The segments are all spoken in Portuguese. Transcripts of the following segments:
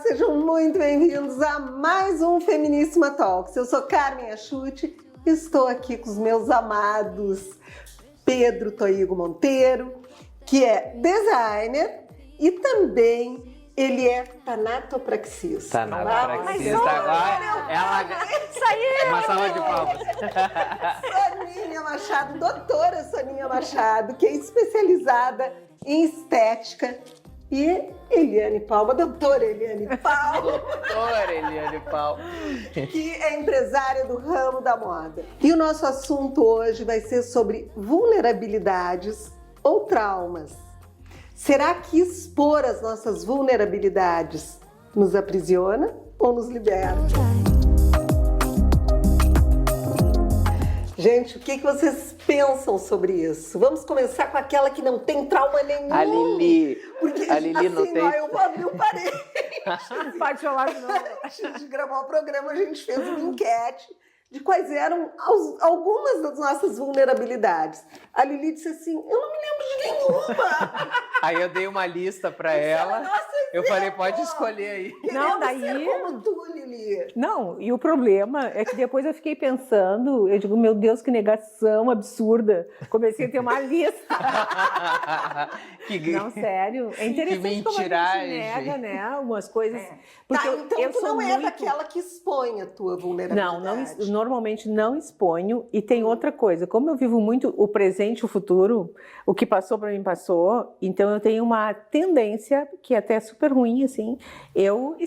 sejam muito bem-vindos a mais um Feminíssima Talks. Eu sou Carmen Achuti e estou aqui com os meus amados Pedro Toigo Monteiro, que é designer e também ele é tanatopraxista. Tanatopraxista agora. Isso aí! Uma salva de palmas. Soninha Machado, doutora Soninha Machado, que é especializada em estética. E Eliane Palma, doutora Eliane Palma. Doutora Eliane Palma. Que é empresária do ramo da moda. E o nosso assunto hoje vai ser sobre vulnerabilidades ou traumas. Será que expor as nossas vulnerabilidades nos aprisiona ou nos liberta? Gente, o que vocês pensam sobre isso? Vamos começar com aquela que não tem trauma nenhum. A Lili. Porque, A Lili assim, não tem. Ó, eu vou abrir um parênteses. Pode falar não. Antes de gravar o programa, a gente fez uma enquete de quais eram algumas das nossas vulnerabilidades. A Lili disse assim, eu não me lembro de nenhuma. Aí eu dei uma lista pra ela. Nossa, eu falei, pode escolher aí. Não, daí... daí... ser como tu, Lili. Não, e o problema é que depois eu fiquei pensando, eu digo, meu Deus, que negação absurda. Comecei a ter uma lista. Não, sério. É interessante como a gente nega, né, algumas coisas. Porque então eu tu sou não é muito... daquela que expõe a tua vulnerabilidade. Normalmente não exponho. E tem outra coisa, como eu vivo muito o presente e o futuro, o que passou para mim passou, então eu tenho uma tendência, que é até super ruim, assim, eu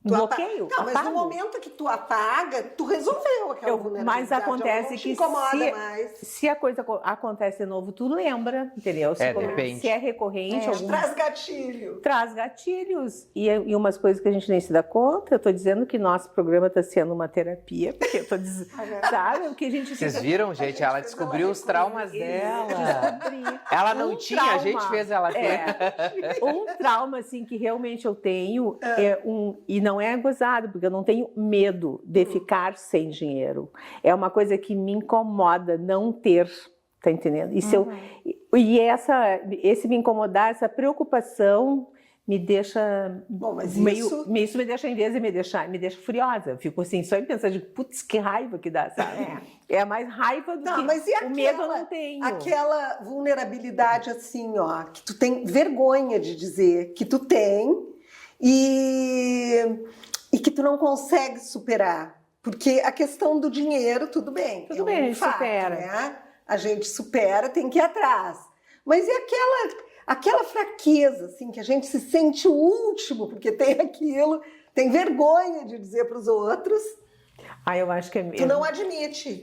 bloqueio. Não, mas no momento que tu apaga, tu resolveu aquela vulnerabilidade. Mas acontece não te que incomoda mais. se a coisa acontece de novo, tu lembra, entendeu? Depende. Se é recorrente... Traz gatilho. Traz gatilhos. E umas coisas que a gente nem se dá conta. Eu tô dizendo que nosso programa está sendo uma terapia, porque eu tô dizendo, sabe? O que a gente Vocês viram, gente? Ela descobriu os traumas dela. Descobri. Ela não tinha, a gente fez ela ter. Um trauma, assim, que realmente eu tenho e não é gozado, porque eu não tenho medo de ficar sem dinheiro. É uma coisa que me incomoda não ter, tá entendendo? Esse me incomodar, essa preocupação me deixa isso me deixa, em vez de me deixa furiosa. Eu fico assim, só em pensar de putz, que raiva que dá, sabe? É mais raiva do que mas o medo eu não tenho. Aquela vulnerabilidade assim, ó, que tu tem vergonha de dizer que tu tem e que tu não consegue superar. Porque a questão do dinheiro, tudo bem. Tudo bem, a gente supera. Né? A gente supera, tem que ir atrás. Mas e aquela fraqueza, assim, que a gente se sente o último, porque tem aquilo, tem vergonha de dizer para os outros. Eu acho que tu não admite.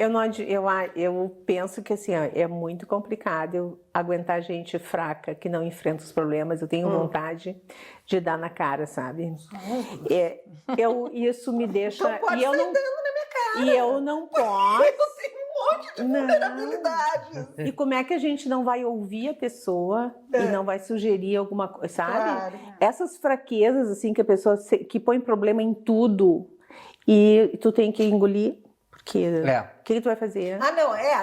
Eu penso que assim, é muito complicado eu aguentar gente fraca que não enfrenta os problemas. Eu tenho vontade de dar na cara, sabe? Isso me deixa. Então pode sair dando na minha cara. E eu não posso. Eu tenho um monte de vulnerabilidades. E como é que a gente não vai ouvir a pessoa e não vai sugerir alguma coisa, sabe? Claro. Essas fraquezas, assim, que a pessoa que põe problema em tudo. E tu tem que engolir, porque o que tu vai fazer?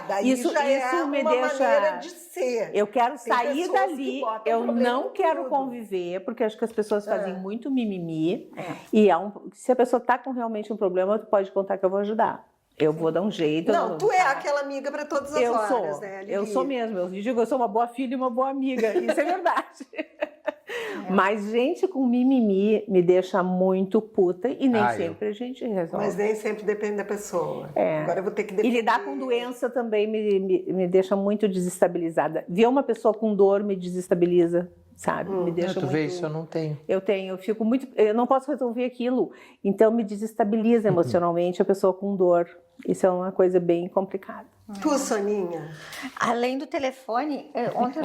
Daí isso já é uma maneira de ser. Eu quero sair dali, eu não quero conviver, porque acho que as pessoas fazem muito mimimi. E se a pessoa tá com realmente um problema, tu pode contar que eu vou ajudar. Eu vou dar um jeito. Não, tu é aquela amiga para todas as horas, né, Lili? Eu sou mesmo. Eu digo, eu sou uma boa filha e uma boa amiga. Isso é verdade. Mas gente com mimimi me deixa muito puta e nem sempre a gente resolve. Mas nem sempre depende da pessoa. Agora eu vou ter que defender. E lidar com doença também me deixa muito desestabilizada. Ver uma pessoa com dor me desestabiliza, sabe? Me deixa tu muito... vê isso, eu não tenho. Eu fico muito... Eu não posso resolver aquilo. Então me desestabiliza emocionalmente a pessoa com dor. Isso é uma coisa bem complicada. Tu, Soninha? Além do telefone, ontem...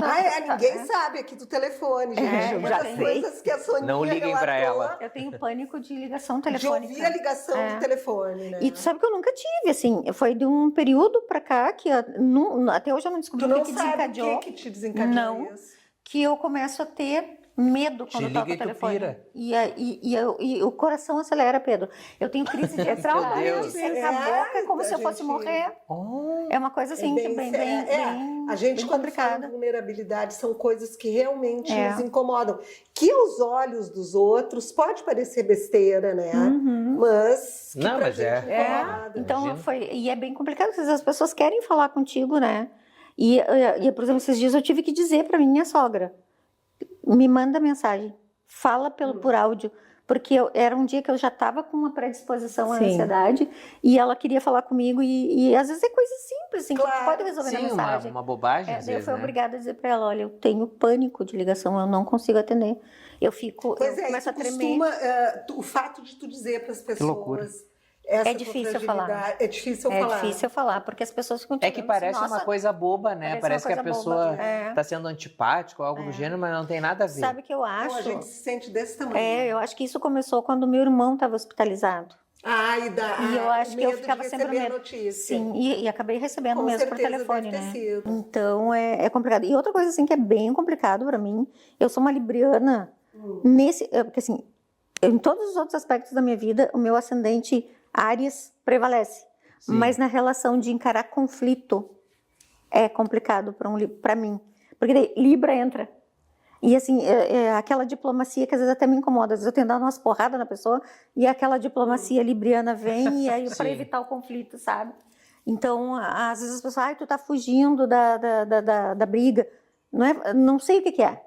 ninguém sabe aqui do telefone, gente. Eu já sei. Coisas que a Soninha não liguem para ela. Eu tenho pânico de ligação telefônica. De ouvir a ligação do telefone, né? E tu sabe que eu nunca tive, assim, foi de um período pra cá que até hoje eu não descobri o que desencadeou. O que te desencadeou isso? Que eu começo a ter medo Te quando liga toca o e tu telefone. pira. E o coração acelera, Pedro. Eu tenho crise de trauma Deus. de secar a boca, como se eu fosse morrer. Oh, É uma coisa assim, que bem a gente, bem quando fala complicada. em vulnerabilidade, são coisas que realmente É. nos incomodam. Que aos olhos dos outros pode parecer besteira, né? Uhum. Mas que Não, pra mas gente é. incomoda. Então, Imagina. e é bem complicado, porque as pessoas querem falar contigo, né? Por exemplo, esses dias eu tive que dizer para minha sogra, me manda mensagem, fala por áudio, porque era um dia que eu já estava com uma predisposição à Sim. ansiedade e ela queria falar comigo e às vezes é coisa simples, assim, que Claro. tu pode resolver na Sim, mensagem. uma bobagem, às Daí eu vezes, fui né? obrigada a dizer para ela, olha, eu tenho pânico de ligação, eu não consigo atender. Eu Pois é, começo tu a tremer. costuma, o fato de tu dizer para as loucura. pessoas essa É difícil tua falar. fragilidade, é difícil É falar. difícil eu falar, porque as pessoas ficam te É que olhando parece assim, uma "Nossa, coisa boba, né? Parece parece que uma a coisa pessoa boba." É. tá sendo antipática ou algo do gênero, mas não tem nada a ver. Sabe o que eu Não, acho? a gente se sente desse tamanho. Eu acho que isso começou quando meu irmão estava hospitalizado. E eu acho que eu medo ficava de sempre no receber a medo. notícia. Sim, e acabei recebendo Com mesmo por certeza telefone, deve ter né? sido. Então é complicado. E outra coisa assim que é bem complicado para mim, eu sou uma libriana porque assim, em todos os outros aspectos da minha vida, o meu ascendente Áries prevalece. Sim. Mas na relação de encarar conflito é complicado para mim. Porque daí Libra entra. E assim, aquela diplomacia que às vezes até me incomoda. Às vezes eu tenho dado umas porradas na pessoa e aquela diplomacia libriana vem e aí para Sim. evitar o conflito, sabe? Então, às vezes as pessoas, ai, tu tá fugindo da briga. Não sei o que é.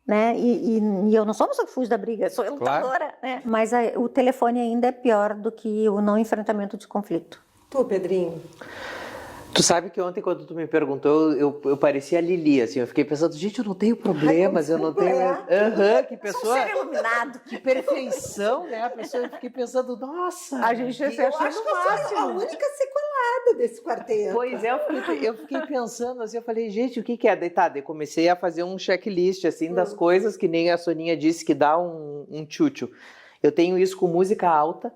Né? E eu não sou uma pessoa que fuge da briga, sou lutadora, né? Mas o telefone ainda é pior do que o não enfrentamento de conflito. Tu, Pedrinho? Tu sabe que ontem, quando tu me perguntou, eu parecia a Lili, assim, eu fiquei pensando, gente, eu não tenho problemas, eu não tenho... Aham, que pessoa... Ser iluminado. Que perfeição, né? A pessoa, eu fiquei pensando, nossa... A gente se Eu achando acho que eu no sou a máximo. única sequelada desse quarteto. Pois é, eu fiquei pensando assim, eu falei, gente, o que é? Daí eu comecei a fazer um checklist, assim, das coisas que nem a Soninha disse que dá um tchutchu. Eu tenho isso com música alta,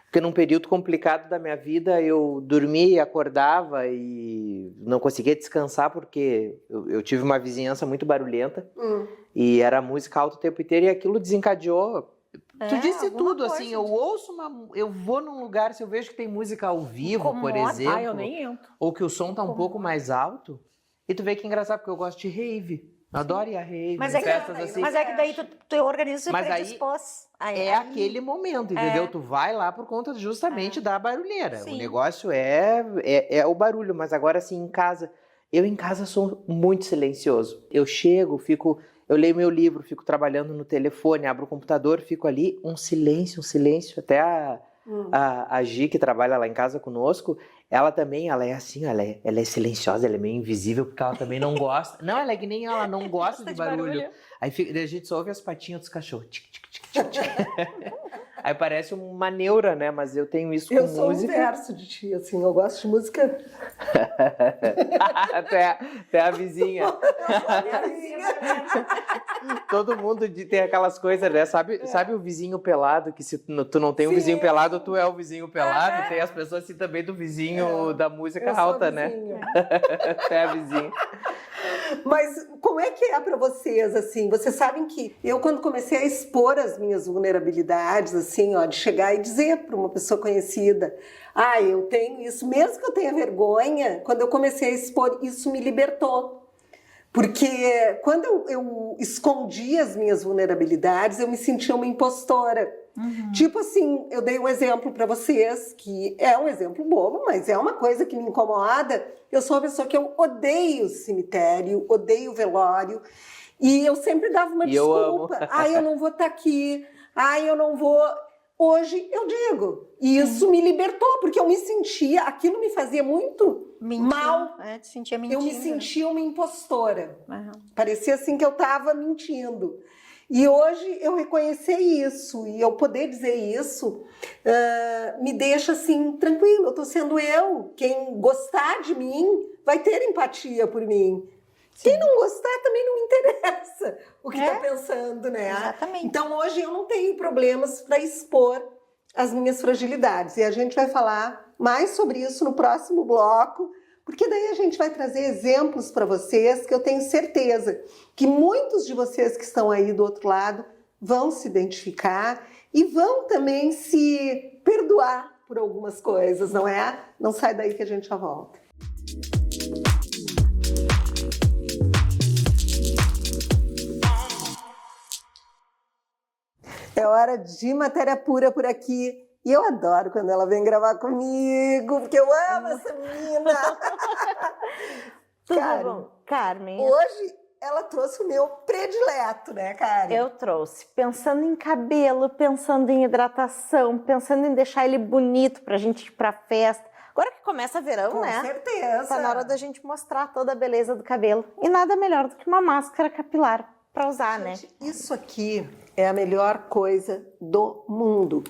porque num período complicado da minha vida eu dormia e acordava e não conseguia descansar porque eu tive uma vizinhança muito barulhenta e era música alta o tempo inteiro e aquilo desencadeou. Tu disse tudo, coisa. assim, eu vou num lugar, se eu vejo que tem música ao vivo, por Incomoda. exemplo, Eu nem entro. ou que o som tá um pouco mais alto, e tu vê que é engraçado, porque eu gosto de rave. Eu adoro ir a rave, Mas em é que, festas assim. daí teu organismo se Mas aí predispôs. É aquele momento, entendeu? Tu vai lá por conta justamente da barulheira. Sim. O negócio é o barulho, mas agora assim, eu em casa sou muito silencioso. Eu chego, eu leio meu livro, fico trabalhando no telefone, abro o computador, fico ali, um silêncio. Até a Gi, que trabalha lá em casa conosco, ela também, ela é assim, ela é silenciosa, ela é meio invisível, porque ela também não gosta. Não, ela é que nem ela, não gosta de barulho. Aí a gente só ouve as patinhas dos cachorros. Tic, tic, tic, tic, tic. Aí parece uma neura, né? Mas eu tenho isso com música. Eu sou o inverso de ti, assim, eu gosto de música... até a vizinha. Todo mundo tem aquelas coisas, né? Sabe o vizinho pelado, que se tu não tem um vizinho pelado, tu é o vizinho pelado. Tem as pessoas assim também do vizinho da música alta, né? Até a vizinha. Mas como é que é para vocês, assim? Vocês sabem que eu, quando comecei a expor as minhas vulnerabilidades, assim, ó, de chegar e dizer para uma pessoa conhecida, eu tenho isso, mesmo que eu tenha vergonha, quando eu comecei a expor, isso me libertou. Porque quando eu escondi as minhas vulnerabilidades, eu me sentia uma impostora. Tipo assim, eu dei um exemplo para vocês, que é um exemplo bobo, mas é uma coisa que me incomoda. Eu sou uma pessoa que eu odeio cemitério, odeio velório, e eu sempre dava uma desculpa. Eu não vou estar aqui, eu não vou... Hoje eu digo, e isso me libertou, porque eu me sentia, aquilo me fazia muito mal. Te sentia mentindo. Eu me sentia uma impostora. Parecia assim que eu estava mentindo. E hoje eu reconhecer isso, e eu poder dizer isso, me deixa assim, tranquilo, eu estou sendo eu. Quem gostar de mim vai ter empatia por mim. Sim. Quem não gostar também não interessa o que está pensando, né? Exatamente. Então hoje eu não tenho problemas para expor as minhas fragilidades. E a gente vai falar mais sobre isso no próximo bloco, Porque daí a gente vai trazer exemplos para vocês que eu tenho certeza que muitos de vocês que estão aí do outro lado vão se identificar e vão também se perdoar por algumas coisas, não é? Não sai daí que a gente já volta. É hora de matéria pura por aqui. E eu adoro quando ela vem gravar comigo, porque eu amo essa menina. Tudo Karen, bom? Carmen, hoje ela trouxe o meu predileto, né, Karen? eu trouxe pensando em cabelo, pensando em hidratação, pensando em deixar ele bonito pra gente ir pra festa. Agora que começa verão, Com né? certeza. Tá na hora da gente mostrar toda a beleza do cabelo. E nada melhor do que uma máscara capilar pra usar, né? Gente, isso aqui é a melhor coisa do mundo.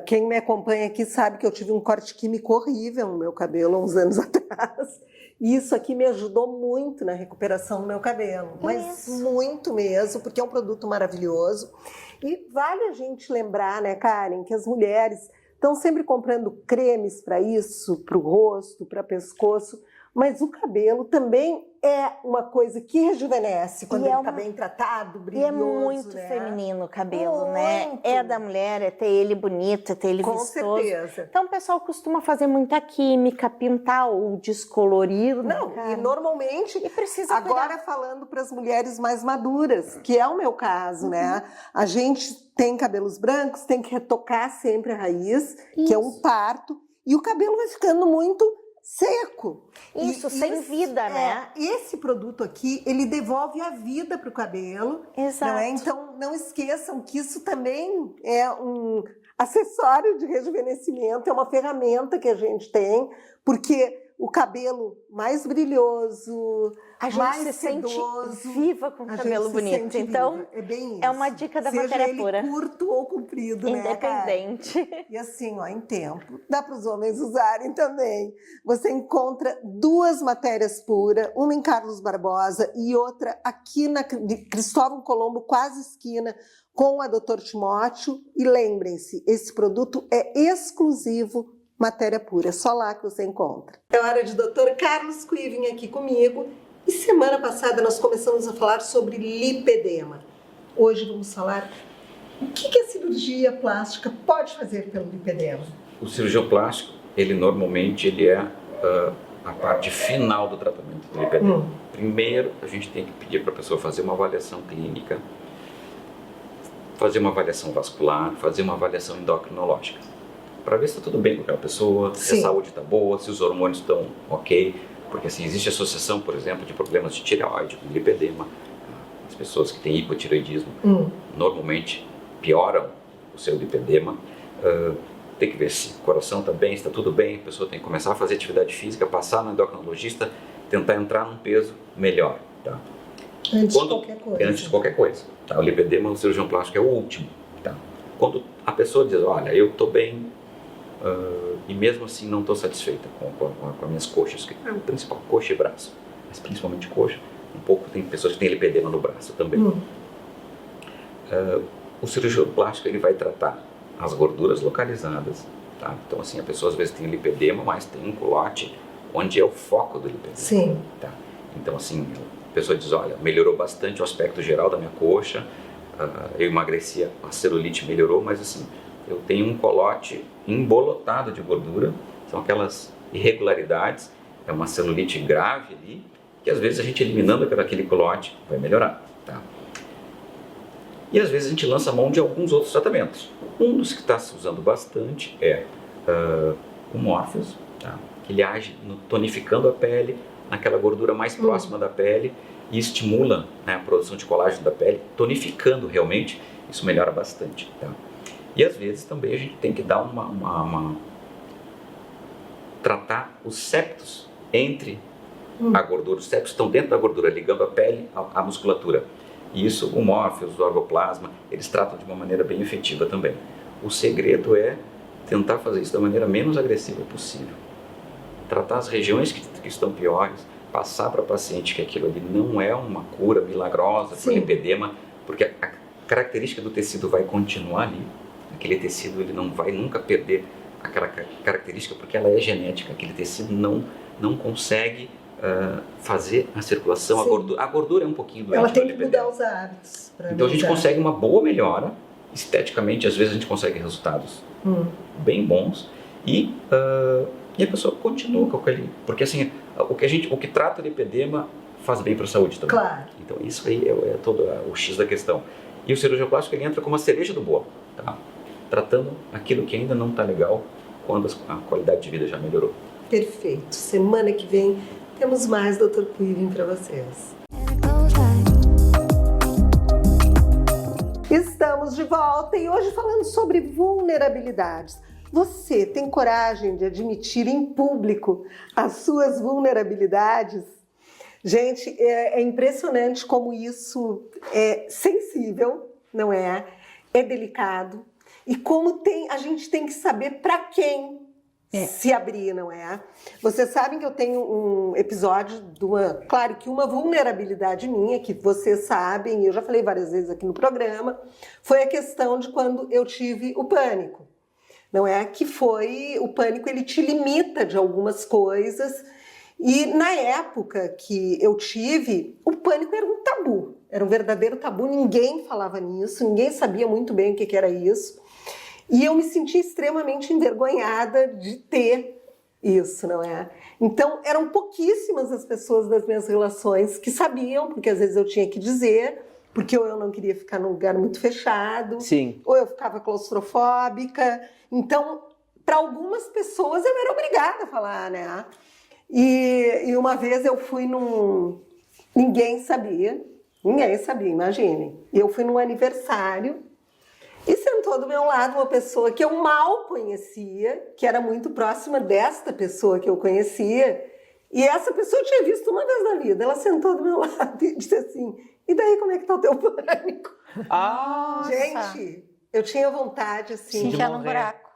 Quem me acompanha aqui sabe que eu tive um corte químico horrível no meu cabelo há uns anos atrás. E isso aqui me ajudou muito na recuperação do meu cabelo. Mas muito mesmo, porque é um produto maravilhoso. E vale a gente lembrar, né, Karen, que as mulheres estão sempre comprando cremes para isso, para o rosto, para pescoço. Mas o cabelo também é uma coisa que rejuvenesce quando ele está bem tratado, E brilhoso, é muito né? feminino o cabelo, Muito. né? É da mulher, é ter ele bonito, é ter ele Com vistoso. certeza. Então o pessoal costuma fazer muita química, pintar ou descolorir. Não, né, e cara? normalmente, E precisa agora falando para as mulheres mais maduras, que é o meu caso, né? A gente tem cabelos brancos, tem que retocar sempre a raiz, que é um parto, e o cabelo vai ficando muito seco. Isso, sem vida, né? Esse produto aqui, ele devolve a vida para o cabelo. Exato. Não é? Então, não esqueçam que isso também é um acessório de rejuvenescimento, é uma ferramenta que a gente tem, porque o cabelo mais brilhoso, A gente mais se sente sedoso, viva com o a cabelo gente se bonito. sente Então, viva. É bem isso. é uma dica da Seja matéria ele pura. curto ou comprido, né, cara? Independente. E assim, ó, em tempo, dá para os homens usarem também. Você encontra 2 matérias puras, uma em Carlos Barbosa e outra aqui na Cristóvão Colombo, quase esquina, com a Dr. Timóteo. E lembrem-se, esse produto é exclusivo matéria pura, é só lá que você encontra. É hora de Dr. Carlos Cuivin aqui comigo. E semana passada nós começamos a falar sobre lipedema. Hoje vamos falar o que a cirurgia plástica pode fazer pelo lipedema. O cirurgião plástico, ele normalmente é a parte final do tratamento do lipedema. Primeiro, a gente tem que pedir para a pessoa fazer uma avaliação clínica, fazer uma avaliação vascular, fazer uma avaliação endocrinológica, para ver se está tudo bem com aquela pessoa, se a saúde está boa, se os hormônios estão ok, porque assim, existe associação, por exemplo, de problemas de tireoide com lipedema. As pessoas que têm hipotireoidismo normalmente pioram o seu lipedema. Tem que ver se o coração está bem, se está tudo bem, a pessoa tem que começar a fazer atividade física, passar no endocrinologista, tentar entrar num peso melhor. Tá? Antes de qualquer coisa. Antes de qualquer coisa. Tá? O lipedema, o cirurgião plástico é o último. Tá? Quando a pessoa diz, olha, eu estou bem e mesmo assim não estou satisfeita com as minhas coxas, que é o principal, coxa e braço, mas principalmente coxa, um pouco tem pessoas que têm lipedema no braço também. O cirurgião plástico ele vai tratar as gorduras localizadas, tá? Então assim, a pessoa às vezes tem lipedema, mas tem um culote onde é o foco do lipedema. Sim. Tá? Então assim, a pessoa diz, olha, melhorou bastante o aspecto geral da minha coxa, eu emagreci, a celulite melhorou, mas assim, eu tenho um colote embolotado de gordura, são aquelas irregularidades, é uma celulite grave ali, que às vezes a gente eliminando aquele colote vai melhorar, tá? E às vezes a gente lança a mão de alguns outros tratamentos. Um dos que está se usando bastante é o Morpheus, tá? Que ele age tonificando a pele, naquela gordura mais próxima da pele e estimula, né, a produção de colágeno da pele, tonificando realmente, isso melhora bastante, tá? E às vezes também a gente tem que dar tratar os septos entre a gordura. Os septos estão dentro da gordura, ligando a pele à musculatura. E isso, o Morpheus, o Orgoplasma, eles tratam de uma maneira bem efetiva também. O segredo é tentar fazer isso da maneira menos agressiva possível. Tratar as regiões que estão piores, passar para o paciente que aquilo ali não é uma cura milagrosa para o lipedema, porque a característica do tecido vai continuar ali. Aquele tecido ele não vai nunca perder aquela característica porque ela é genética, aquele tecido não consegue fazer a circulação, a gordura é um pouquinho doente. Ela tem que lipedema. mudar os hábitos. Então a gente consegue uma boa melhora, esteticamente, às vezes a gente consegue resultados bem bons e a pessoa continua com aquele... Porque assim, o que trata o lipedema faz bem para a saúde também. Claro. Então isso aí é todo o X da questão. E o cirurgião plástico ele entra como a cereja do bolo, tá? Tratando aquilo que ainda não está legal quando a qualidade de vida já melhorou. Perfeito. Semana que vem temos mais Dr. Quirin para vocês. Estamos de volta e hoje falando sobre vulnerabilidades. Você tem coragem de admitir em público as suas vulnerabilidades? Gente, é impressionante como isso é sensível, não é? É delicado. E como a gente tem que saber para quem se abrir, não é? Vocês sabem que eu tenho um episódio claro que uma vulnerabilidade minha, que vocês sabem, eu já falei várias vezes aqui no programa, foi a questão de quando eu tive o pânico. Não é? Que foi, o pânico ele te limita de algumas coisas e na época que eu tive, o pânico era um tabu, era um verdadeiro tabu, ninguém falava nisso, ninguém sabia muito bem o que era isso. E eu me senti extremamente envergonhada de ter isso, não é? Então, eram pouquíssimas as pessoas das minhas relações que sabiam, porque às vezes eu tinha que dizer, porque ou eu não queria ficar num lugar muito fechado, Sim. ou eu ficava claustrofóbica. Então, para algumas pessoas eu era obrigada a falar, né? E uma vez eu fui Ninguém sabia, imaginem. Eu fui num aniversário e sentou do meu lado uma pessoa que eu mal conhecia, que era muito próxima desta pessoa que eu conhecia, e essa pessoa eu tinha visto uma vez na vida. Ela sentou do meu lado e disse assim, e daí como é que tá o teu pânico? Gente, eu tinha vontade assim, Se enfiar no buraco.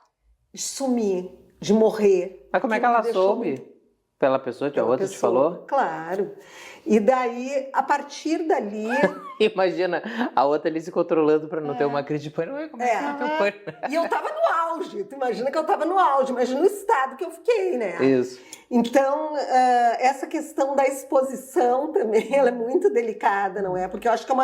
de sumir, de morrer. Mas como é que ela soube? Pela pessoa que a outra te falou? Claro. E daí, a partir dali... Imagina a outra ali se controlando para não ter uma crise de pânico. Como é que tá teu pânico? E eu tava no auge. Tu imagina que eu tava no auge. Imagina o estado que eu fiquei, né? Isso. Então, essa questão da exposição também, ela é muito delicada, não é? Porque eu acho que é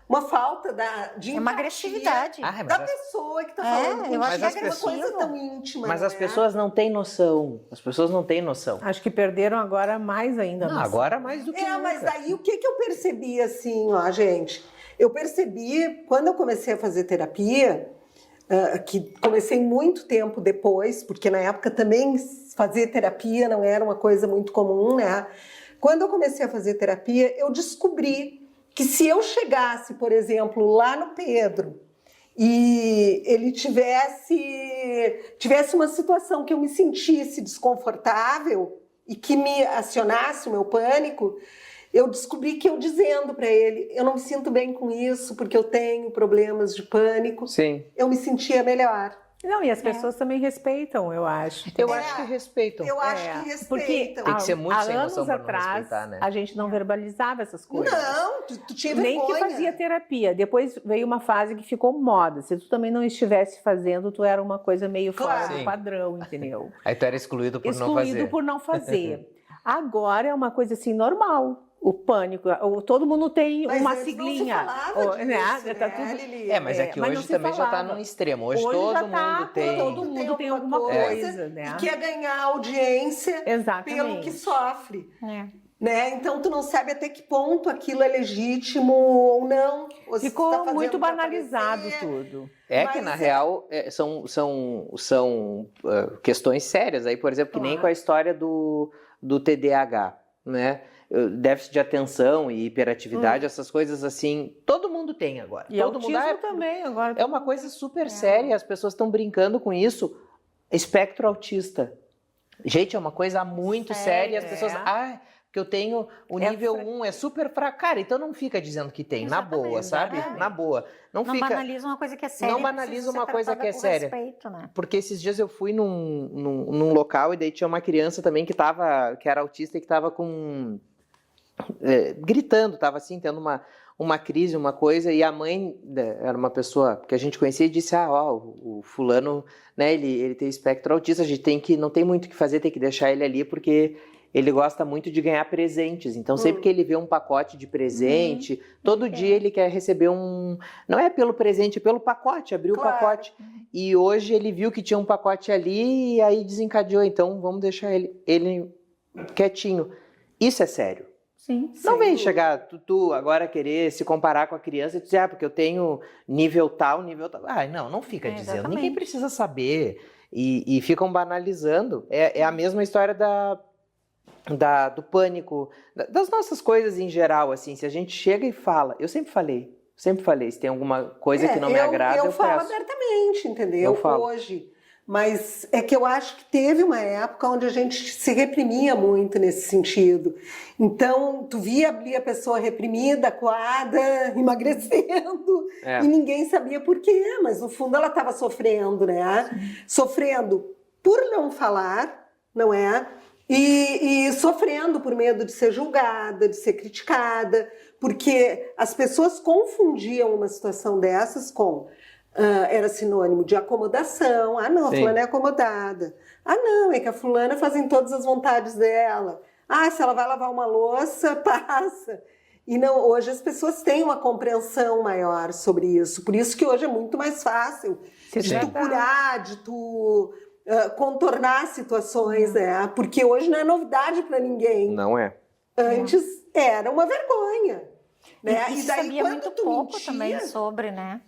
uma falta de É uma agressividade. da pessoa que tá falando. eu acho contigo. que é É uma coisa agressivo. tão íntima, Mas não as é? pessoas não têm noção. As pessoas não têm noção. Acho que perderam agora mais ainda. Não, agora mais do que nunca. Mas daí o que eu percebi assim, ó, gente? Eu percebi, quando eu comecei a fazer terapia, que comecei muito tempo depois, porque na época também fazer terapia não era uma coisa muito comum, né? Quando eu comecei a fazer terapia, eu descobri que se eu chegasse, por exemplo, lá no Pedro, e ele tivesse uma situação que eu me sentisse desconfortável e que me acionasse o meu pânico, eu descobri que eu dizendo para ele, eu não me sinto bem com isso porque eu tenho problemas de pânico, Sim. eu me sentia melhor. Não, e as pessoas também respeitam, eu acho. Eu acho que respeitam. Eu acho que respeitam. Tem que ser muito há sem noção anos pra não atrás, respeitar, né? a gente não verbalizava essas coisas. Não, tu tinha Nem vergonha. que fazia terapia. Depois veio uma fase que ficou moda. Se tu também não estivesse fazendo, tu era uma coisa meio fora Claro. do padrão, entendeu? Aí tu era excluído por não Excluído fazer. por não fazer. Agora é uma coisa assim normal. O pânico, todo mundo tem Mas uma antes não se siglinha. falava disso, Tá né, tudo... Lili? Mas é que mas hoje não se também já tá falava. num extremo. Hoje todo já mundo tá, tem. todo mundo tem alguma coisa, né? E quer ganhar audiência Exatamente. pelo que sofre. É. Né? Então tu não sabe até que ponto aquilo é legítimo ou não. Ou se Ficou tá fazendo muito pra banalizado aparecer. tudo. É que, Mas na real, são questões sérias. Aí, por exemplo, que nem Claro. com a história do TDAH, né? Déficit de atenção e hiperatividade, essas coisas assim, todo mundo tem agora. E todo autismo mundo também agora. é uma coisa super séria, as pessoas estão brincando com isso. Espectro autista. Gente, é uma coisa muito séria. As pessoas, que eu tenho o nível 1, é super fraco. Cara, então não fica dizendo que tem, na Exatamente, boa, sabe? exatamente. Na boa. Não fica... banaliza uma coisa que é séria. Não e banaliza precisa uma ser coisa tratada que é com séria. respeito, né? Porque esses dias eu fui num local e daí tinha uma criança também que era autista e que estava gritando, estava assim, tendo uma crise, uma coisa, e a mãe era uma pessoa que a gente conhecia e disse, o fulano, né, ele tem espectro autista, a gente não tem muito o que fazer, tem que deixar ele ali, porque ele gosta muito de ganhar presentes. Então, sempre que ele vê um pacote de presente, todo dia ele quer receber não é pelo presente, é pelo pacote, abriu o pacote. E hoje ele viu que tinha um pacote ali e aí desencadeou. Então, vamos deixar ele quietinho. Isso é sério. Sim. Não vem chegar tu agora querer se comparar com a criança e dizer, porque eu tenho nível tal. Não fica dizendo. Exatamente. Ninguém precisa saber. E ficam banalizando. É a mesma história do pânico, das nossas coisas em geral, assim, se a gente chega e fala, eu sempre falei, se tem alguma coisa que não me agrada, eu falo peço. abertamente, entendeu? Eu falo. Hoje. Mas é que eu acho que teve uma época onde a gente se reprimia muito nesse sentido. Então, tu via ali a pessoa reprimida, acuada, emagrecendo, e ninguém sabia por quê, mas no fundo ela estava sofrendo, né? Sofrendo por não falar, não é? E sofrendo por medo de ser julgada, de ser criticada, porque as pessoas confundiam uma situação dessas com era sinônimo de acomodação. Ah, não, a fulana é acomodada. Ah, não, é que a fulana fazem todas as vontades dela. Ah, se ela vai lavar uma louça, passa. E não, hoje as pessoas têm uma compreensão maior sobre isso. Por isso que hoje é muito mais fácil de tu curar, de tu contornar situações, né? Porque hoje não é novidade para ninguém. Não é. Antes era uma vergonha. Né? E se sabia muito pouco também sobre, né?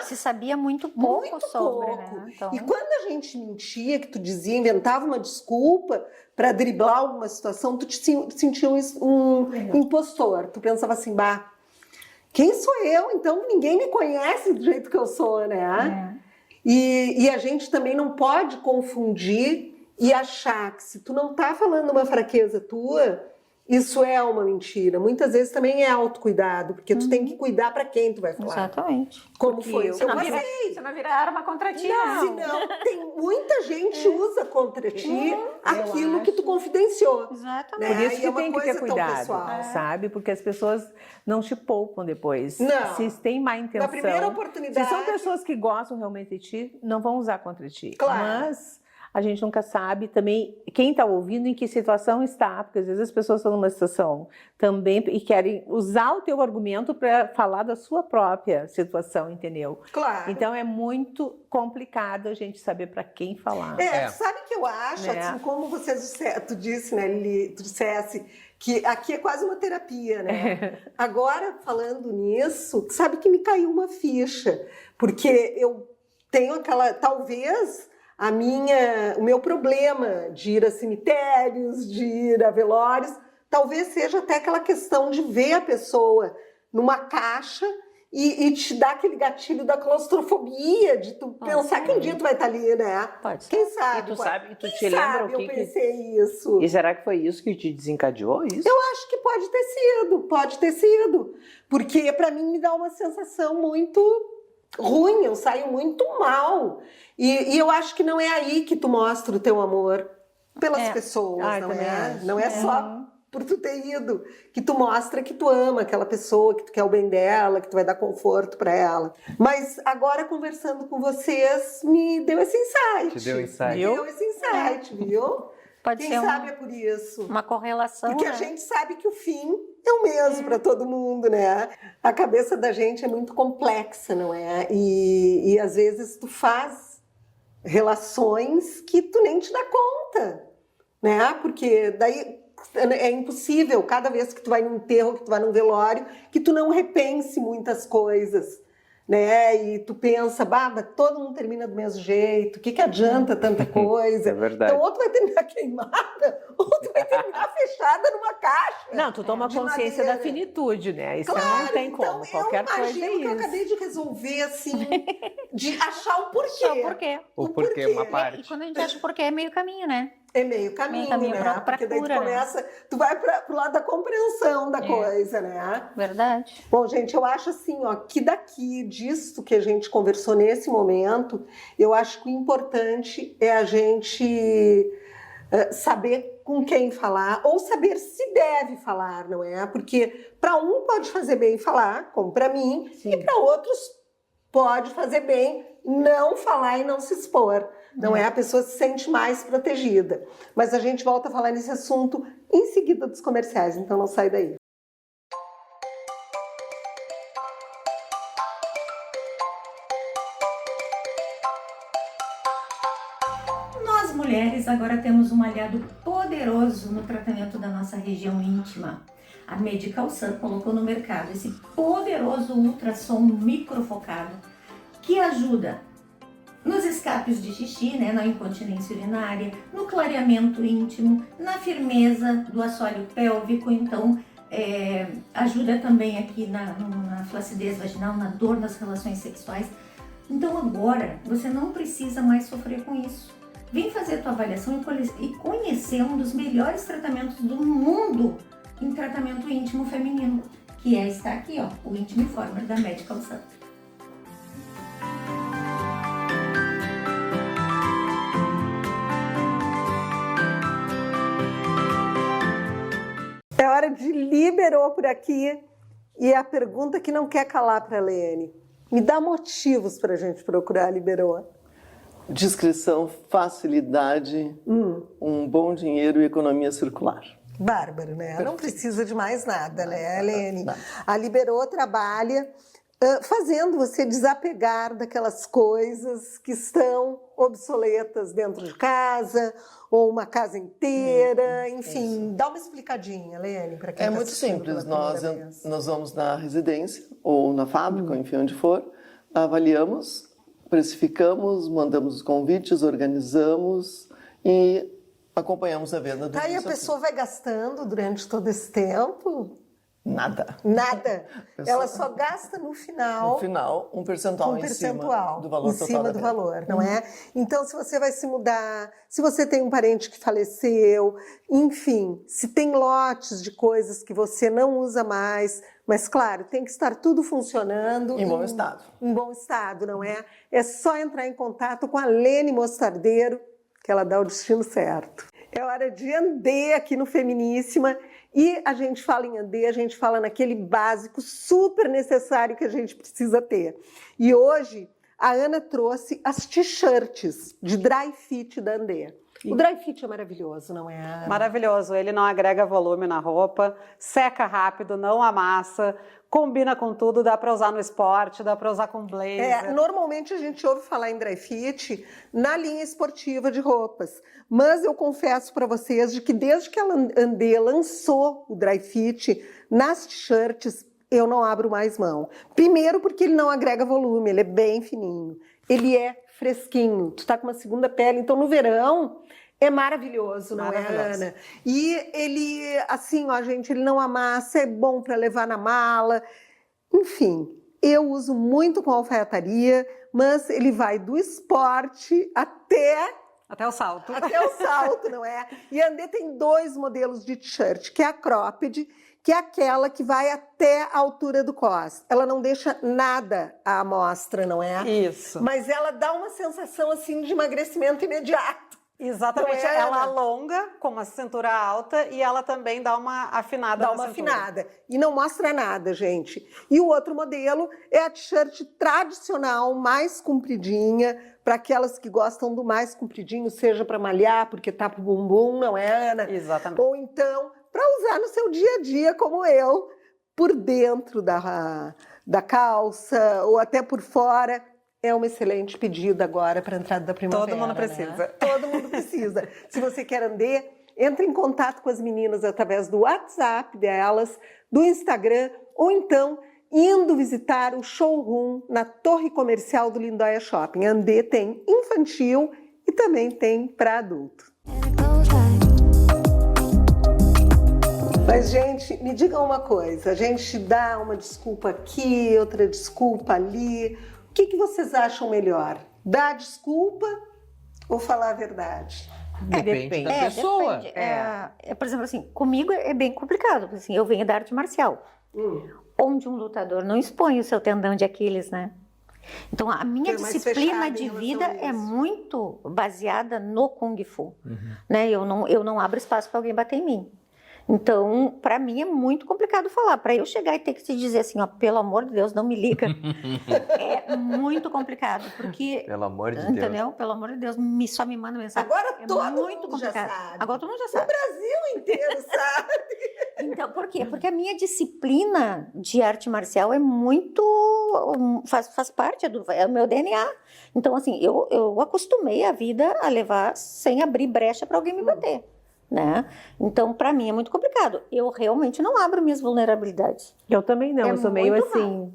Se sabia muito pouco sobre, né? Então... E quando a gente mentia, que tu dizia, inventava uma desculpa para driblar alguma situação, tu te sentia um impostor. Tu pensava assim, quem sou eu? Então ninguém me conhece do jeito que eu sou, né? E a gente também não pode confundir e achar que se tu não tá falando uma fraqueza tua, isso é uma mentira. Muitas vezes também é autocuidado, porque tu tem que cuidar para quem tu vai falar. Exatamente. Como foi? Você não vira arma contra ti, Senão, tem muita gente usa contra ti aquilo que tu confidenciou. Exatamente. Né? Por isso E que é uma tem que ter coisa tão cuidado, pessoal. sabe? Porque as pessoas não te poupam depois. Não. Se tem má intenção. Na primeira oportunidade. Se são pessoas que gostam realmente de ti, não vão usar contra ti. Claro. Mas a gente nunca sabe também quem está ouvindo, em que situação está, porque às vezes as pessoas estão numa situação também e querem usar o teu argumento para falar da sua própria situação, entendeu? Claro. Então é muito complicado a gente saber para quem falar. Sabe o que eu acho? Assim, como tu disse, né, Lili, tu dissesse que aqui é quase uma terapia, né? Agora, falando nisso, sabe que me caiu uma ficha, porque eu tenho talvez o meu problema de ir a cemitérios, de ir a velórios, talvez seja até aquela questão de ver a pessoa numa caixa e te dar aquele gatilho da claustrofobia, de tu pensar que um dia tu vai estar ali, né? Pode ser. Quem sabe? E tu te lembra o que eu pensei isso. E será que foi isso que te desencadeou? Isso? Eu acho que pode ter sido. Porque para mim me dá uma sensação muito ruim, eu saio muito mal. E eu acho que não é aí que tu mostra o teu amor pelas pessoas, não é só por tu ter ido que tu mostra que tu ama aquela pessoa, que tu quer o bem dela, que tu vai dar conforto para ela. Mas agora, conversando com vocês, me deu esse insight. Te deu insight. Me deu esse insight, viu? Pode Quem ser sabe é por isso. uma correlação. Porque a né? gente sabe que o fim é o mesmo para todo mundo, né? A cabeça da gente é muito complexa, não é? E às vezes tu faz relações que tu nem te dá conta, né? Porque daí é impossível, cada vez que tu vai num enterro, que tu vai num velório, que tu não repense muitas coisas, né? E tu pensa, mas todo mundo termina do mesmo jeito, o que adianta tanta coisa? É verdade. Então, ou tu vai terminar queimada, ou tu vai terminar fechada numa caixa. Não, tu toma consciência da finitude, né? Isso não tem como, então, qualquer coisa é eu imagino que eu isso. acabei de resolver, assim, de achar o porquê. Só por quê? O porquê, uma E parte. quando a gente acha o porquê, é meio caminho, né? É meio caminho, né? pra Porque daí cura, tu começa, tu vai pro lado da compreensão da coisa, né? Verdade. Bom, gente, eu acho assim, ó, que disso que a gente conversou nesse momento, eu acho que o importante é a gente saber com quem falar ou saber se deve falar, não é? Porque para um pode fazer bem falar, como para mim, e para outros pode fazer bem não falar e não se expor. Não é? A pessoa se sente mais protegida. Mas a gente volta a falar nesse assunto em seguida dos comerciais, então não sai daí. Nós mulheres agora temos um aliado poderoso no tratamento da nossa região íntima. A Medical Sun colocou no mercado esse poderoso ultrassom microfocado que ajuda nos escapes de xixi, né, na incontinência urinária, no clareamento íntimo, na firmeza do assoalho pélvico, então ajuda também aqui na flacidez vaginal, na dor nas relações sexuais. Então agora você não precisa mais sofrer com isso. Vem fazer a tua avaliação e conhecer um dos melhores tratamentos do mundo em tratamento íntimo feminino, que está aqui, ó, o Intim Informer da Medical Sun. É hora de Liberou por aqui e a pergunta que não quer calar para a Lene. Me dá motivos para a gente procurar a Liberou. Discrição, facilidade, um bom dinheiro e economia circular. Bárbaro, né? Não precisa de mais nada, né, Lene? Nada. A Liberou trabalha fazendo você desapegar daquelas coisas que estão obsoletas dentro de casa, ou uma casa inteira, enfim. Dá uma explicadinha, Lene, para quem É tá muito assistindo simples, pela primeira vez. nós vamos na residência ou na fábrica, ou enfim, onde for, avaliamos, precificamos, mandamos os convites, organizamos e acompanhamos a venda do Tá, e a pessoa vai gastando durante todo esse tempo? Nada. Nada. Pessoa- Ela só gasta no final. No final, um percentual, em cima do valor em total cima da do venda. valor, não é? Então, se você vai se mudar, se você tem um parente que faleceu, enfim, se tem lotes de coisas que você não usa mais, mas claro, tem que estar tudo funcionando. Em bom estado. Em bom estado, não é? É só entrar em contato com a Lene Mostardeiro, que ela dá o destino certo. É hora de Andê aqui no Feminíssima. E a gente fala em Andê, a gente fala naquele básico super necessário que a gente precisa ter. E hoje a Ana trouxe as t-shirts de dry fit da Andê. O dry fit é maravilhoso, não é, Ana? Maravilhoso, ele não agrega volume na roupa, seca rápido, não amassa, combina com tudo, dá para usar no esporte, dá para usar com blazer. Normalmente a gente ouve falar em dry fit na linha esportiva de roupas, mas eu confesso para vocês de que desde que a Andê lançou o dry fit nas t-shirts, eu não abro mais mão. Primeiro porque ele não agrega volume, ele é bem fininho, ele é fresquinho, tu tá com uma segunda pele, então no verão é maravilhoso, não é, Ana? E ele, assim, ó, gente, ele não amassa, é bom para levar na mala. Enfim, eu uso muito com alfaiataria, mas ele vai do esporte até Até o salto. até o salto, não é? E a Andê tem 2 modelos de t-shirt, que é a cropped, que é aquela que vai até a altura do cos. Ela não deixa nada à amostra, não é? Isso. Mas ela dá uma sensação, assim, de emagrecimento imediato. Exatamente, Não é, ela Ana? alonga com uma cintura alta e ela também dá uma afinada Dá na uma cintura. afinada. E não mostra nada, gente. E o outro modelo é a t-shirt tradicional, mais compridinha, para aquelas que gostam do mais compridinho, seja para malhar, porque tapa o bumbum, não é, Ana? Exatamente. Ou então, para usar no seu dia a dia, como eu, por dentro da calça, ou até por fora. É uma excelente pedida agora para a entrada da primavera. Todo mundo né? precisa. Todo mundo precisa. Se você quer Andê, entre em contato com as meninas através do WhatsApp delas, do Instagram, ou então indo visitar o showroom na Torre Comercial do Lindóia Shopping. Andê tem infantil e também tem para adulto. Mas, gente, me digam uma coisa. A gente dá uma desculpa aqui, outra desculpa ali. O que vocês acham melhor? Dar desculpa ou falar a verdade? Depende da pessoa. Depende. Por exemplo, assim, comigo é bem complicado, porque assim, eu venho da arte marcial, onde um lutador não expõe o seu tendão de Aquiles, né? Então, a minha Tu é mais disciplina fechada em de relação vida a é isso. muito baseada no Kung Fu. Né? Eu não abro espaço para alguém bater em mim. Então, para mim é muito complicado falar. Para eu chegar e ter que te dizer assim, ó, pelo amor de Deus, não me liga. É muito complicado, porque, Pelo amor de entendeu? Pelo amor de Deus, só me manda mensagem. Agora É todo muito mundo já complicado. sabe. Agora todo mundo já O sabe. Brasil inteiro sabe. Então, por quê? Porque a minha disciplina de arte marcial é muito. Faz parte é o meu DNA. Então, assim, eu acostumei a vida a levar sem abrir brecha para alguém me bater. Né? Então, para mim é muito complicado. Eu realmente não abro minhas vulnerabilidades. Eu também não, É eu sou meio muito assim.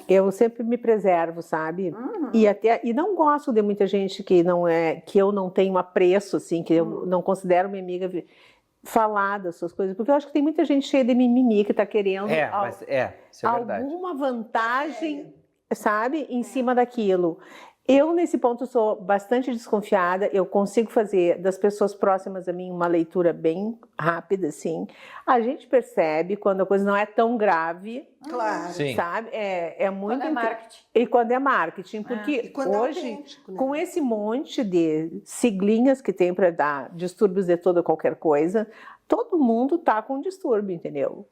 Eu sempre me preservo, sabe? E não gosto de muita gente que eu não tenho apreço, assim, que eu não considero minha amiga, falar das suas coisas, porque eu acho que tem muita gente cheia de mimimi que está querendo Isso é verdade. alguma vantagem, sabe, em cima daquilo. Eu, nesse ponto, sou bastante desconfiada. Eu consigo fazer das pessoas próximas a mim uma leitura bem rápida, assim. A gente percebe quando a coisa não é tão grave, Claro. Sim. sabe? É muito... Quando é marketing. E quando é marketing, porque E quando é hoje, autêntico, né? com esse monte de siglinhas que tem para dar distúrbios de toda qualquer coisa, todo mundo tá com distúrbio, entendeu?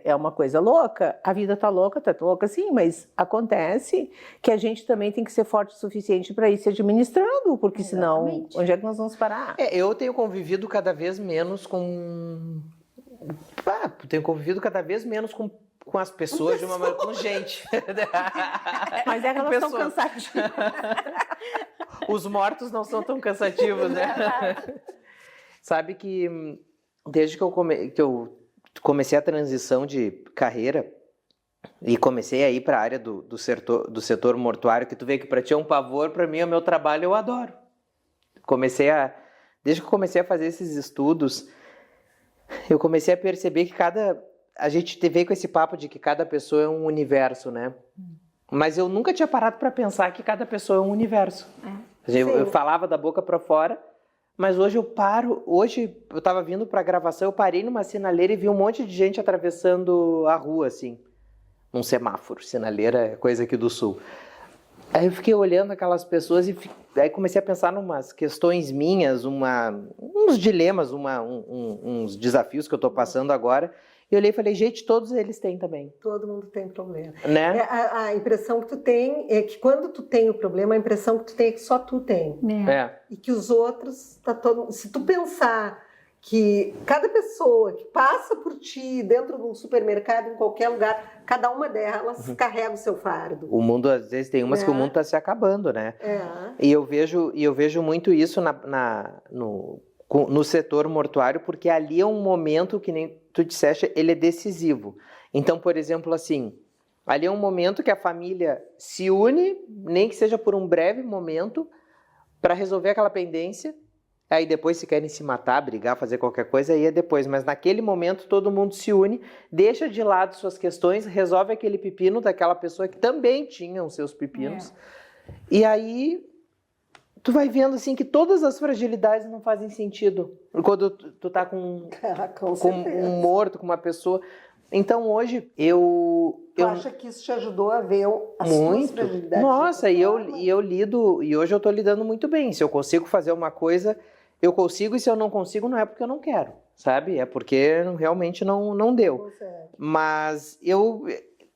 É uma coisa louca. A vida tá louca sim, mas acontece que a gente também tem que ser forte o suficiente para ir se administrando, porque senão, Exatamente. onde é que nós vamos parar? Eu tenho convivido cada vez menos com... tenho convivido cada vez menos com as pessoas de uma maneira... Com gente. Mas é que elas estão pessoas. cansativas. Os mortos não são tão cansativos, né? Sabe que desde que eu comecei a transição de carreira e comecei a ir para a área do setor mortuário, que tu vê que para ti é um pavor, para mim é o meu trabalho, eu adoro. Desde que eu comecei a fazer esses estudos, eu comecei a perceber que a gente veio com esse papo de que cada pessoa é um universo, né? Mas eu nunca tinha parado para pensar que cada pessoa é um universo. Eu falava da boca para fora, mas hoje eu paro. Hoje eu estava vindo para a gravação, eu parei numa sinaleira e vi um monte de gente atravessando a rua, assim, num semáforo. Sinaleira é coisa aqui do sul. Aí eu fiquei olhando aquelas pessoas e aí comecei a pensar em umas questões minhas, uns dilemas, uns desafios que eu estou passando agora. E eu olhei e falei, gente, todos eles têm também. Todo mundo tem problema. Né? A impressão que tu tem é que quando tu tem o problema, a impressão que tu tem é que só tu tem. E que os outros, se tu pensar que cada pessoa que passa por ti dentro de um supermercado, em qualquer lugar, cada uma delas carrega o seu fardo. O mundo, às vezes, tem umas que o mundo está se acabando, né? E eu vejo muito isso no setor mortuário, porque ali é um momento que nem tu disseste, ele é decisivo. Então, por exemplo, assim, ali é um momento que a família se une, nem que seja por um breve momento, para resolver aquela pendência. Aí depois, se querem se matar, brigar, fazer qualquer coisa, aí é depois. Mas naquele momento todo mundo se une, deixa de lado suas questões, resolve aquele pepino daquela pessoa que também tinha os seus pepinos. E aí tu vai vendo assim que todas as fragilidades não fazem sentido quando tu tá com um morto, com uma pessoa. Então hoje Tu acha que isso te ajudou a ver as suas fragilidades? Nossa, e eu lido, e hoje eu tô lidando muito bem. Se eu consigo fazer uma coisa, eu consigo, e se eu não consigo, não é porque eu não quero, sabe? É porque realmente não deu. Mas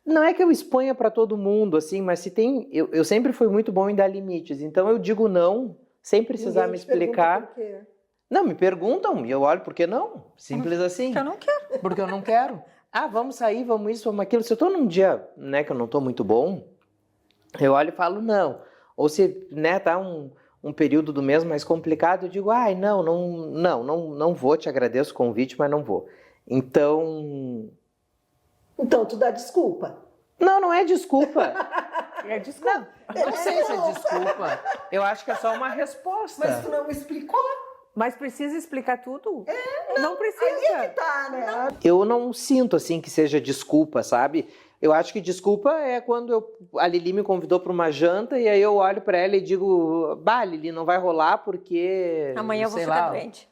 não é que eu exponha para todo mundo, assim, mas se tem... Eu sempre fui muito bom em dar limites, então eu digo não, sem precisar me explicar. Por quê? Não, me perguntam, e eu olho, por que não? Simples assim. Eu não quero. Porque eu não quero. Ah, vamos sair, vamos isso, vamos aquilo. Se eu tô num dia, né, que eu não tô muito bom, eu olho e falo não. Ou se, né, tá um período do mês mais complicado, eu digo, não vou, te agradeço o convite, mas não vou. Então tu dá desculpa. Não é desculpa. É desculpa. Não sei se é desculpa. Eu acho que é só uma resposta. Mas tu não me explicou. Mas precisa explicar tudo? Não precisa. Aí é que tá, né? Eu não sinto, assim, que seja desculpa, sabe? Eu acho que desculpa é quando a Lili me convidou para uma janta e aí eu olho para ela e digo, Lili, não vai rolar porque... Amanhã eu vou sei ficar lá, doente.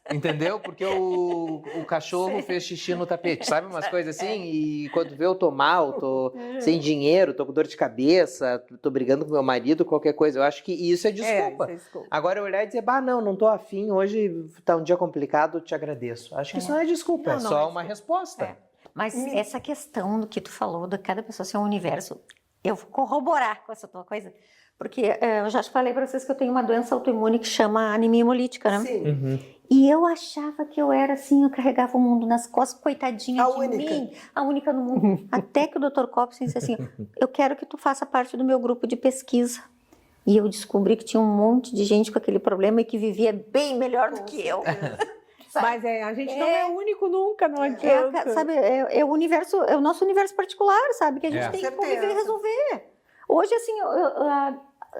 Entendeu? Porque o cachorro fez xixi no tapete, sabe? Umas coisas assim, e quando vê eu tô mal, tô sem dinheiro, tô com dor de cabeça, tô brigando com meu marido, qualquer coisa. Eu acho que isso é desculpa. Isso é desculpa. Agora eu olhar e dizer, não tô afim, hoje tá um dia complicado, te agradeço. Acho que isso não é desculpa, Não, é não só é uma desculpa. resposta. Mas essa questão do que tu falou, de cada pessoa ser um universo, eu vou corroborar com essa tua coisa, porque eu já te falei para vocês que eu tenho uma doença autoimune que chama anemia hemolítica, né? Sim. E eu achava que eu era assim, eu carregava o mundo nas costas, coitadinha A de única. mim, a única no mundo. Até que o Dr. Copson disse assim, eu quero que tu faça parte do meu grupo de pesquisa. E eu descobri que tinha um monte de gente com aquele problema e que vivia bem melhor do que eu. Mas a gente não é único nunca, não adianta. Sabe, é o universo, é o nosso universo particular, sabe? Que a gente tem que conviver e Certeza. resolver. Hoje, assim,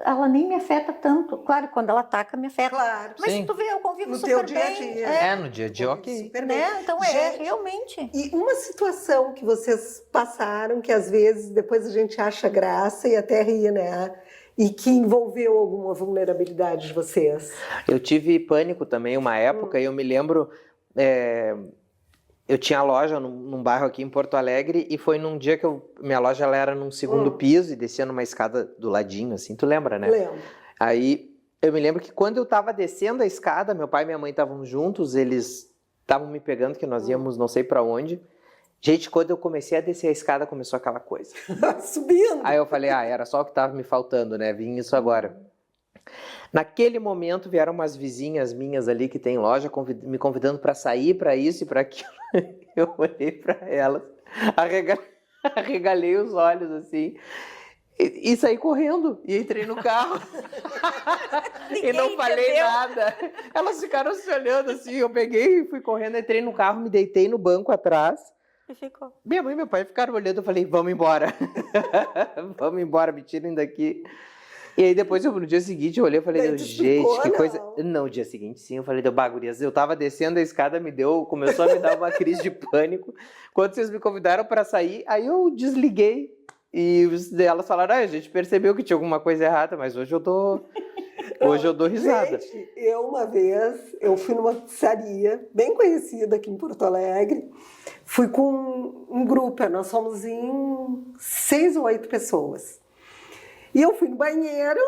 ela nem me afeta tanto. Claro, quando ela ataca, me afeta. Claro. Mas Sim. tu vê, eu convivo No super teu dia a bem. dia. No dia a dia, ok. Super bem. Né? Então, Gente, realmente. E uma situação que vocês passaram, que às vezes depois a gente acha graça e até ri, né? E que envolveu alguma vulnerabilidade de vocês. Eu tive pânico também uma época, e eu me lembro, eu tinha loja num bairro aqui em Porto Alegre, e foi num dia que minha loja ela era num segundo piso e descia numa escada do ladinho, assim, tu lembra, né? Lembro. Aí eu me lembro que quando eu tava descendo a escada, meu pai e minha mãe estavam juntos, eles estavam me pegando, que nós íamos não sei pra onde. Gente, quando eu comecei a descer a escada, começou aquela coisa. Subindo. Aí eu falei, era só o que tava me faltando, né? Vim isso agora. Naquele momento vieram umas vizinhas minhas ali que tem loja me convidando para sair, para isso e para aquilo. Eu olhei para elas, arregalei os olhos assim e saí correndo e entrei no carro. E não falei nada. Elas ficaram se olhando assim, eu peguei e fui correndo, entrei no carro, me deitei no banco atrás. E ficou. Minha mãe e meu pai ficaram olhando, eu falei, vamos embora. Vamos embora, me tirem daqui. E aí depois, no dia seguinte, eu olhei e falei, Daí tu explicou, gente, que não? coisa... Não, no dia seguinte, sim, eu falei, bagulhas, eu tava descendo a escada, começou a me dar uma crise de pânico. Quando vocês me convidaram para sair, aí eu desliguei. E elas falaram, a gente percebeu que tinha alguma coisa errada, mas hoje eu dou risada. Gente, uma vez, eu fui numa pizzaria bem conhecida aqui em Porto Alegre, fui com um grupo, nós somos em 6 ou 8 pessoas. E eu fui no banheiro,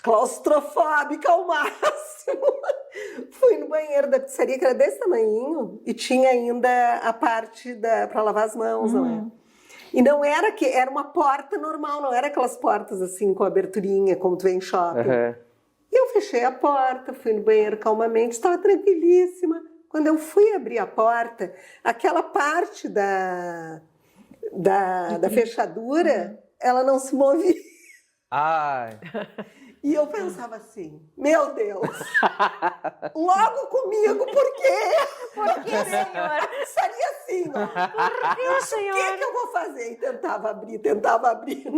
claustrofóbica ao máximo. Fui no banheiro da pizzaria, que era desse tamanhinho, e tinha ainda a parte para lavar as mãos, não é? E não era era uma porta normal, não era aquelas portas assim com aberturinha, como tu vê em shopping. E eu fechei a porta, fui no banheiro calmamente, estava tranquilíssima. Quando eu fui abrir a porta, aquela parte da fechadura, ela não se movia. Ai. E eu pensava assim, meu Deus, logo comigo, por quê? Por que, senhora? Seria assim, ó. Por que, O senhora? que eu vou fazer? E tentava abrir,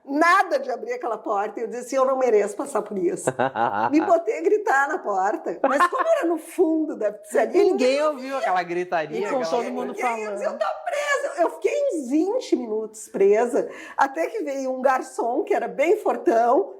nada de abrir aquela porta. E eu dizia assim, eu não mereço passar por isso. Me botei a gritar na porta, mas como era no fundo da pizzaria, Ninguém ouviu aquela gritaria. E com aquela- todo mundo ninguém ia falando. dizer, eu tô presa. Eu fiquei uns 20 minutos presa, até que veio um garçom, que era bem fortão,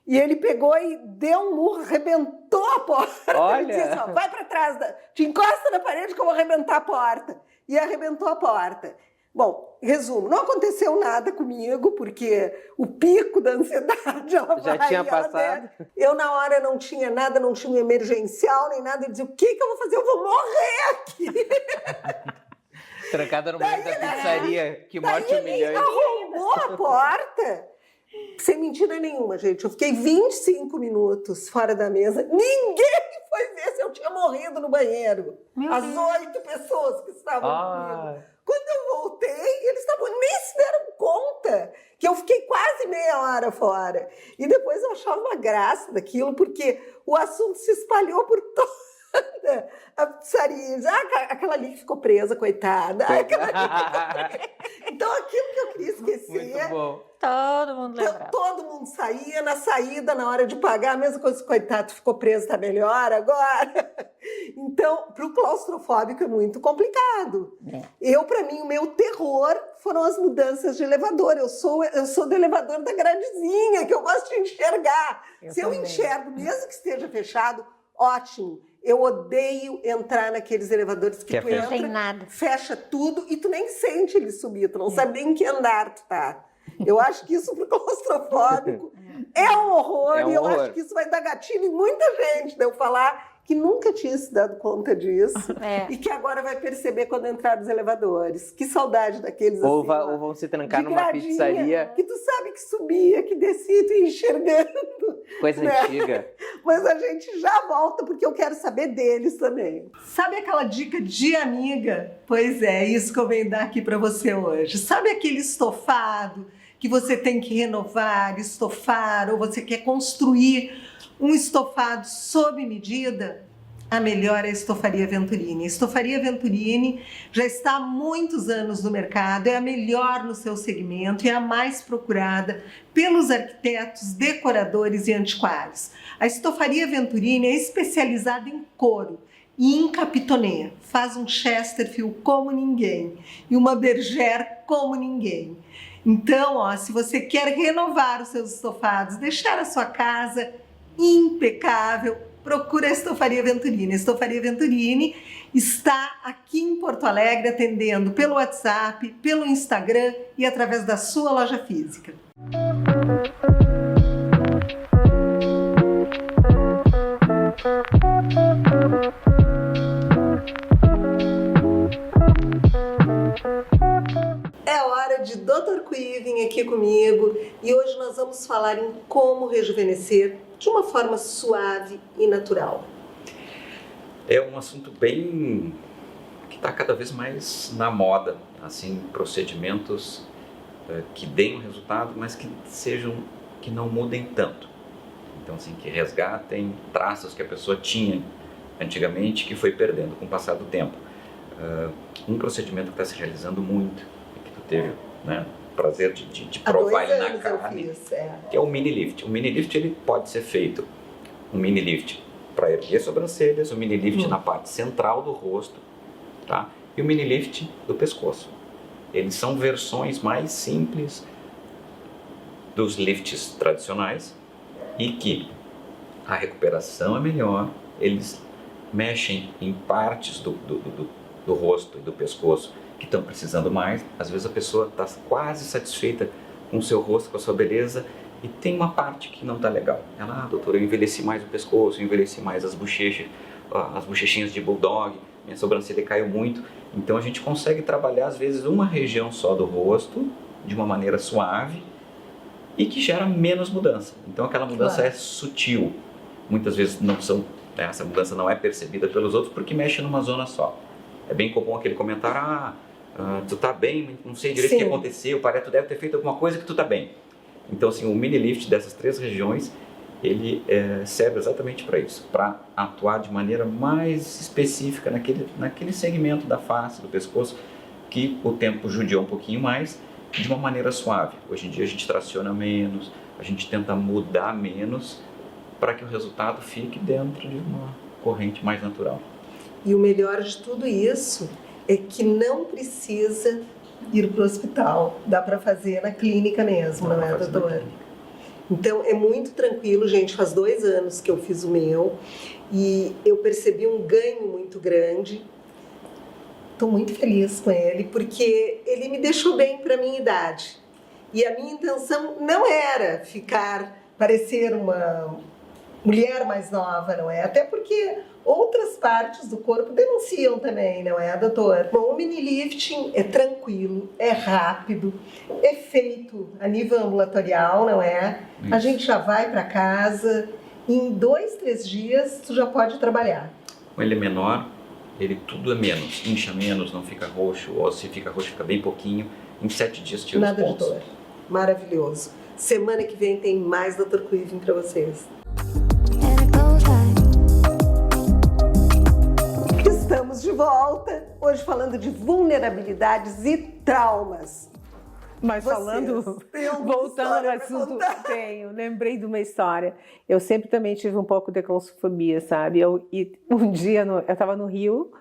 e ele pegou e deu um murro, arrebentou a porta. Olha. Ele disse, ó, vai pra trás, te encosta na parede que eu vou arrebentar a porta. E arrebentou a porta. Bom, resumo, não aconteceu nada comigo, porque o pico da ansiedade, ela Já vai, tinha ela passado. desce. Eu, na hora, não tinha nada, não tinha emergencial, nem nada. Eu dizia, o que eu vou fazer? Eu vou morrer aqui. Trancada no meio da pizzaria. Que morte Daí ele humilhante. arrombou a porta. Sem mentira nenhuma, gente. Eu fiquei 25 minutos fora da mesa. Ninguém foi ver se eu tinha morrido no banheiro. As 8 pessoas que estavam comigo. Quando eu voltei, eles nem se deram conta que eu fiquei quase meia hora fora. E depois eu achava uma graça daquilo, porque o assunto se espalhou por toda a pizzaria. Aquela ali que ficou presa, coitada. Aquela ali que ficou presa. Então, aquilo que eu queria esquecer... Muito bom. Todo mundo lembrava. Todo mundo saía, na saída, na hora de pagar, a mesma coisa, coitado, ficou preso, tá melhor agora. Então, para o claustrofóbico é muito complicado. Para mim, o meu terror foram as mudanças de elevador. Eu sou do elevador da gradezinha, que eu gosto de enxergar. Se eu enxergo, mesmo que esteja fechado, ótimo. Eu odeio entrar naqueles elevadores que tu Não entra, tem nada. fecha tudo e tu nem sente ele subir, tu não sabe nem em que andar tu tá. Eu acho que isso pro claustrofóbico é um horror, É um e eu horror. acho que isso vai dar gatilho em muita gente, de eu falar que nunca tinha se dado conta disso É. e que agora vai perceber quando entrar nos elevadores. Que saudade daqueles Ou, assim, ó, ou vão se trancar de numa gradinha, pizzaria, que tu sabe que subia, que descia, tu ia enxergando. coisa né? antiga. Mas a gente já volta porque eu quero saber deles também. Sabe aquela dica de amiga? Pois é, isso que eu venho dar aqui para você hoje. Sabe aquele estofado que você tem que renovar, estofar, ou você quer construir um estofado sob medida? A melhor é a Estofaria Venturini. A Estofaria Venturini já está há muitos anos no mercado, é a melhor no seu segmento e é a mais procurada pelos arquitetos, decoradores e antiquários. A Estofaria Venturini é especializada em couro e em capitonê. Faz um Chesterfield como ninguém e uma bergère como ninguém. Então, ó, se você quer renovar os seus estofados, deixar a sua casa impecável, procura a Estofaria Venturini. A Estofaria Venturini está aqui em Porto Alegre atendendo pelo WhatsApp, pelo Instagram e através da sua loja física. É hora de Dr. Quiven aqui comigo e hoje nós vamos falar em como rejuvenescer de uma forma suave e natural. É um assunto bem que está cada vez mais na moda, assim, procedimentos que deem um resultado, mas que não mudem tanto. Então, assim, que resgatem traços que a pessoa tinha antigamente, que foi perdendo com o passar do tempo. Um procedimento que está se realizando muito, que tu teve, né, o prazer de provar ele na carne, que é o mini lift. O mini lift ele pode ser feito, um mini lift para erguer sobrancelhas, um mini lift na parte central do rosto, tá? E o mini lift do pescoço. Eles são versões mais simples dos lifts tradicionais e que a recuperação é melhor, eles mexem em partes do rosto e do pescoço que estão precisando mais. Às vezes a pessoa está quase satisfeita com o seu rosto, com a sua beleza, e tem uma parte que não está legal. Ela, doutora, eu envelheci mais o pescoço, eu envelheci mais as bochechas, as bochechinhas de bulldog, minha sobrancelha caiu muito. Então a gente consegue trabalhar às vezes uma região só do rosto, de uma maneira suave, e que gera menos mudança. Então aquela mudança é sutil. Muitas vezes essa mudança não é percebida pelos outros porque mexe numa zona só. É bem comum aquele comentário, tu tá bem, não sei direito o que aconteceu, parece que tu deve ter feito alguma coisa que tu tá bem. Então, assim, o mini lift dessas 3 regiões, ele serve exatamente para isso, para atuar de maneira mais específica naquele segmento da face, do pescoço, que o tempo judiou um pouquinho mais, de uma maneira suave. Hoje em dia a gente traciona menos, a gente tenta mudar menos, para que o resultado fique dentro de uma corrente mais natural. E o melhor de tudo isso é que não precisa ir para o hospital, dá para fazer na clínica mesmo, não é, doutor? Então é muito tranquilo, gente. Faz 2 anos que eu fiz o meu e eu percebi um ganho muito grande. Estou muito feliz com ele porque ele me deixou bem para a minha idade. E a minha intenção não era parecer uma mulher mais nova, não é? Até porque outras partes do corpo denunciam também, não é, doutor? Bom, o mini lifting é tranquilo, é rápido, é feito a nível ambulatorial, não é? Isso. A gente já vai para casa, em 2, 3 dias tu já pode trabalhar. Ele é menor, ele tudo é menos, incha menos, não fica roxo, ou se fica roxo fica bem pouquinho, em 7 dias tira os pontos. Nada de dor, maravilhoso. Semana que vem tem mais Dr. Quiven para vocês. Estamos de volta, hoje falando de vulnerabilidades e traumas. Mas voltando ao assunto, lembrei de uma história. Eu sempre também tive um pouco de claustrofobia, sabe? E um dia eu estava no Rio,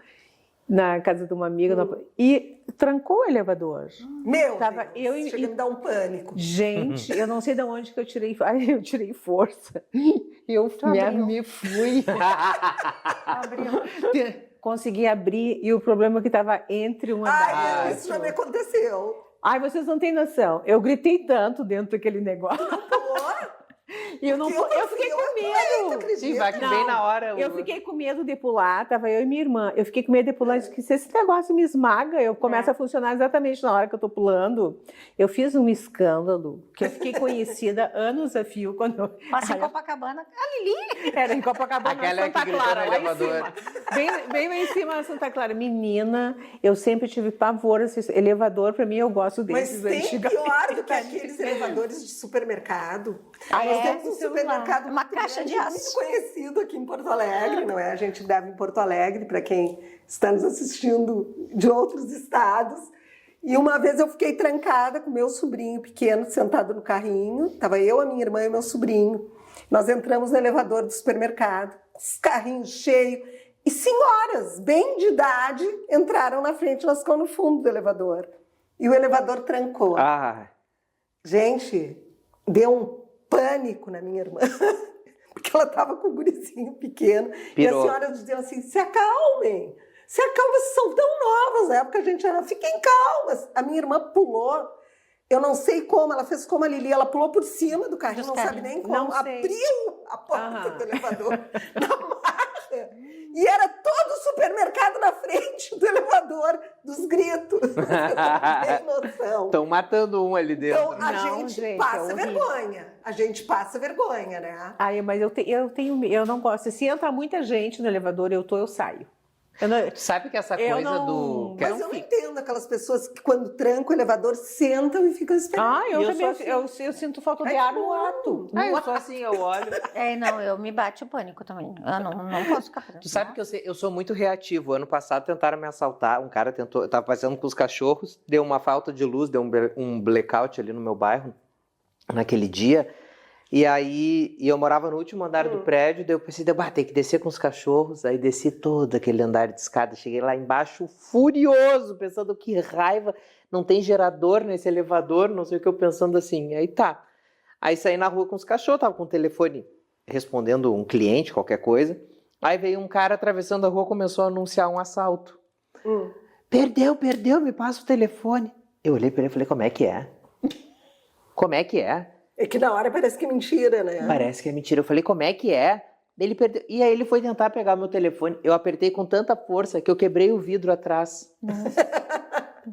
na casa de uma amiga, e trancou o elevador. Meu Tava Deus, eu e- chega a me dar um pânico. Gente, eu não sei de onde que eu tirei. Ai, eu tirei força. Eu me fui. Consegui abrir e o problema é que estava entre um andar e Ai, outro. isso já me aconteceu. Ai, vocês não têm noção. Eu gritei tanto dentro daquele negócio. E eu não, Porque eu fiquei com tu medo. acredita? Sim, vai que bem na hora. Eu fiquei com medo de pular, tava eu e minha irmã. Eu fiquei com medo de pular, disse que se esse negócio me esmaga, eu começo a funcionar exatamente na hora que eu tô pulando. Eu fiz um escândalo, que eu fiquei conhecida anos a fio quando eu... Passa em Copacabana. Era em Copacabana, Aquela Santa que gritou Clara, no lá em elevador. cima. Bem lá em cima da Santa Clara. Menina, eu sempre tive pavor. Esse elevador, pra mim, eu gosto Mas desses tem antigos. pior do que aqueles elevadores de supermercado. Ah, Nós é? temos um supermercado Uma muito caixa grande, de aço. muito conhecido aqui em Porto Alegre, não é? A gente deve em Porto Alegre, para quem está nos assistindo de outros estados. E uma vez eu fiquei trancada com meu sobrinho pequeno, sentado no carrinho. Estava eu, a minha irmã e meu sobrinho. Nós entramos no elevador do supermercado, os carrinhos cheios. E senhoras, bem de idade, entraram na frente, nós ficamos no fundo do elevador. E o elevador trancou. Ah, Gente, deu um pânico na minha irmã, porque ela estava com um gurizinho pequeno. E Pirou. as senhoras diziam assim, se acalmem, vocês são tão novas. Na época a gente era, fiquem calmas. A minha irmã pulou, eu não sei como, ela fez como a Lili, ela pulou por cima do carrinho, não sabe nem como, Não sei. abriu a porta do elevador na marra. E era todo o supermercado na frente do elevador, dos gritos. Vocês não têm noção. estão matando um ali dentro. Então, a Não, gente gente, é passa horrível. vergonha. A gente passa vergonha, né? Ai, mas eu não gosto. Se entra muita gente no elevador, eu saio. Eu não, Sabe que essa Eu coisa não- do... Mas eu não entendo aquelas pessoas que, quando trancam o elevador, sentam e ficam esperando. Ah, eu Eu também. sou assim. Eu sinto falta de Ai, ar que no bom. ato. Ah, eu sou assim, eu olho. Não, eu me bate o pânico também. Eu não posso ficar fazendo. Tu sabe que eu sou muito reativo. Ano passado tentaram me assaltar. Um cara tentou. Eu tava passeando com os cachorros, deu uma falta de luz, deu um blackout ali no meu bairro naquele dia. E aí eu morava no último andar do prédio, daí eu pensei, tem que descer com os cachorros. Aí desci todo aquele andar de escada, cheguei lá embaixo furioso, pensando que raiva, não tem gerador nesse elevador, não sei o que, eu pensando assim. Aí tá. Aí saí na rua com os cachorros, tava com o telefone respondendo um cliente, qualquer coisa. Aí veio um cara atravessando a rua, começou a anunciar um assalto. Perdeu, me passa o telefone. Eu olhei pra ele e falei, como é que é? Como é que é? É que na hora parece que é mentira, né? Parece que é mentira. Eu falei, como é que é? Ele perdeu. E aí ele foi tentar pegar meu telefone. Eu apertei com tanta força que eu quebrei o vidro atrás.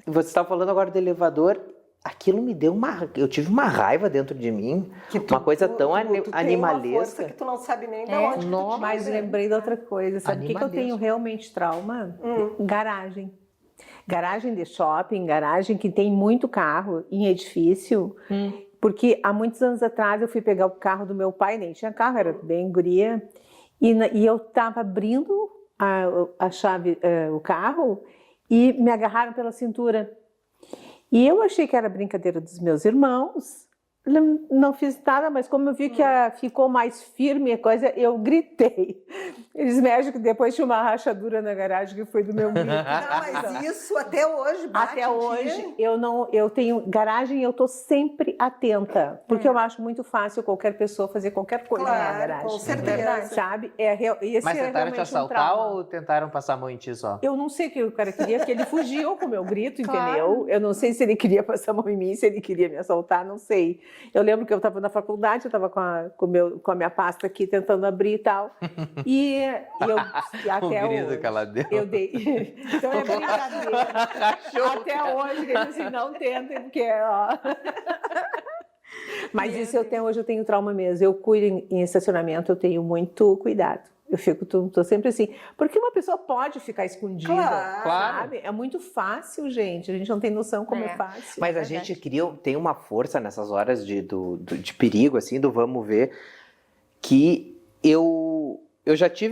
Você estava falando agora do elevador. Aquilo me deu eu tive uma raiva dentro de mim. Uma coisa tão tu tem uma força animalesca. que tu não sabe nem de onde que tu Mas tira. lembrei de outra coisa. Sabe o que eu Animalesco. tenho realmente trauma? Garagem. Garagem de shopping, garagem que tem muito carro em edifício. Porque há muitos anos atrás eu fui pegar o carro do meu pai, nem tinha carro, era bem guria. E eu estava abrindo a chave, o carro, e me agarraram pela cintura. E eu achei que era brincadeira dos meus irmãos. Não fiz nada, mas como eu vi que ficou mais firme a coisa, eu gritei. Eles me acham que depois tinha uma rachadura na garagem que foi do meu grito. Não, mas isso até hoje bate Até em hoje ti. eu tenho garagem e eu tô sempre atenta, porque eu acho muito fácil qualquer pessoa fazer qualquer coisa na Claro, garagem. com certeza. Sabe? Esse Mas é tentaram te realmente um assaltar trauma. ou tentaram passar a mão em ti só? Eu não sei o que o cara queria, porque ele fugiu com o meu grito, entendeu? Eu não sei se ele queria passar a mão em mim, se ele queria me assaltar, não sei. Eu lembro que eu estava na faculdade, eu estava com a minha pasta aqui tentando abrir e tal. E eu até O grito hoje, que ela deu. eu dei. Então é brincadeira. Até hoje, ele assim, não tentem, porque ó. Mas isso hoje eu tenho trauma mesmo. Eu cuido em estacionamento, eu tenho muito cuidado. Eu tô sempre assim. Porque uma pessoa pode ficar escondida, Claro. sabe? É muito fácil, gente. A gente não tem noção como é fácil. Mas a gente tem uma força nessas horas de perigo, assim, do vamos ver, que eu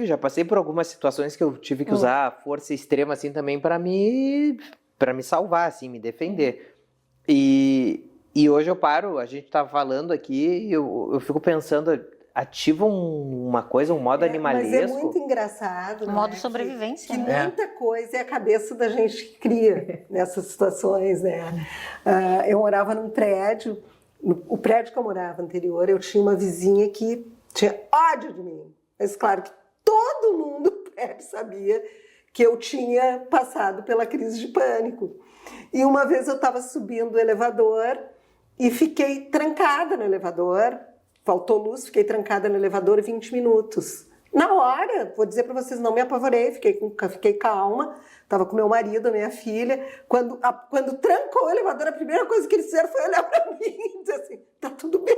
já passei por algumas situações que eu tive que usar a força extrema, assim, também para me salvar, assim, me defender. E hoje eu paro, a gente tá falando aqui, e eu fico pensando, ativam uma coisa, um modo animalesco. Mas é muito engraçado, Modo né? sobrevivência, Que né? muita coisa é a cabeça da gente que cria nessas situações, né? Eu morava num prédio, o prédio que eu morava anterior, eu tinha uma vizinha que tinha ódio de mim. Mas claro que todo mundo do prédio sabia que eu tinha passado pela crise de pânico. E uma vez eu estava subindo o elevador e fiquei trancada no elevador, faltou luz, fiquei trancada no elevador 20 minutos. Na hora, vou dizer para vocês, não me apavorei, fiquei calma, estava com meu marido, a minha filha. Quando trancou o elevador, a primeira coisa que eles fizeram foi olhar para mim e dizer assim, tá tudo bem.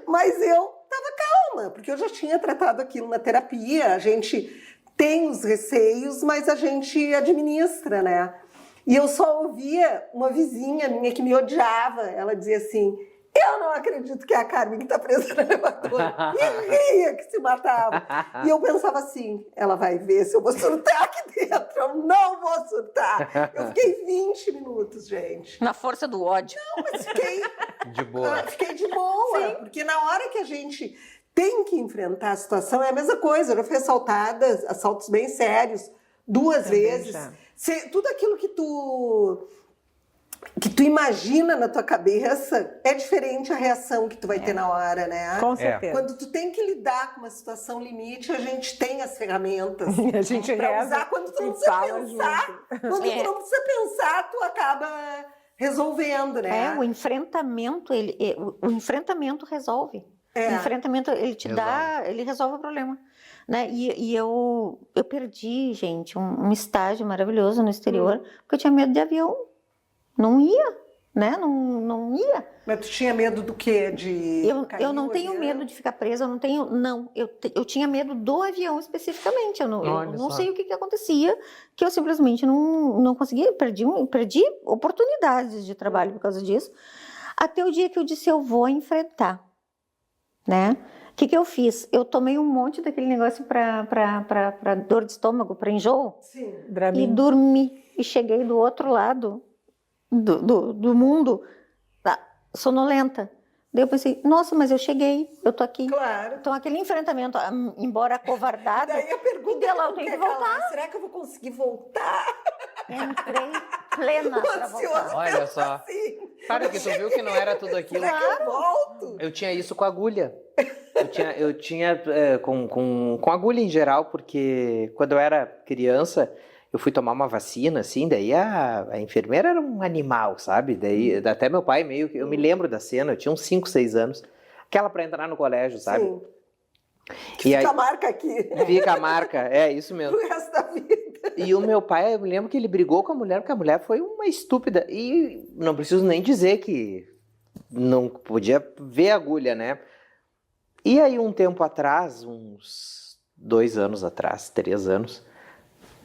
Mas eu estava calma, porque eu já tinha tratado aquilo na terapia, a gente tem os receios, mas a gente administra, né? E eu só ouvia uma vizinha minha que me odiava, ela dizia assim, eu não acredito que é a Carmen que está presa no elevador. E ria que se matava. E eu pensava assim, ela vai ver se eu vou surtar aqui dentro. Eu não vou surtar. Eu fiquei 20 minutos, gente. Na força do ódio. Não, mas fiquei De boa. Fiquei de boa. Porque na hora que a gente tem que enfrentar a situação, é a mesma coisa. Eu já fui assaltada, assaltos bem sérios, 2 vezes. Tudo aquilo que tu imagina na tua cabeça é diferente a reação que tu vai ter na hora, né? Com certeza. Quando tu tem que lidar com uma situação limite, a gente tem as ferramentas A gente pra reza usar. Quando tu e não precisa fala pensar, junto. quando tu não precisa pensar, tu acaba resolvendo, né? O enfrentamento, o enfrentamento resolve. É. O enfrentamento, ele te dá, ele resolve o problema. Né? E eu perdi, gente, um estágio maravilhoso no exterior, porque eu tinha medo de avião. Não ia, né? Não ia. Mas tu tinha medo do quê? Eu não tenho medo de ficar presa, eu não tenho. Não, eu tinha medo do avião especificamente. Eu não sei o que acontecia, que eu simplesmente não conseguia, perdi oportunidades de trabalho por causa disso. Até o dia que eu disse, eu vou enfrentar. Né? O que eu fiz? Eu tomei um monte daquele negócio para dor de estômago, para enjoo. Sim. E dormi. E cheguei do outro lado do mundo, sonolenta. Daí eu pensei, nossa, mas eu cheguei, eu tô aqui. Claro. Então aquele enfrentamento, embora acovardado, Daí a pergunta e lá eu tenho que voltar. será que eu vou conseguir voltar? Entrei plena para voltar. Olha só. Assim, Claro que tu viu que não era tudo aquilo. será que eu volto? Eu tinha isso com agulha. Eu tinha com agulha em geral, porque quando eu era criança, eu fui tomar uma vacina, assim, daí a enfermeira era um animal, sabe? Daí até meu pai meio que... Eu me lembro da cena, eu tinha uns 5, 6 anos. Aquela pra entrar no colégio, sabe? Sim. Que fica a marca aqui. Fica a marca, é isso mesmo. Pro resto da vida. E o meu pai, eu me lembro que ele brigou com a mulher, porque a mulher foi uma estúpida. E não preciso nem dizer que não podia ver a agulha, né? E aí um tempo atrás, uns 2 anos atrás, 3 anos...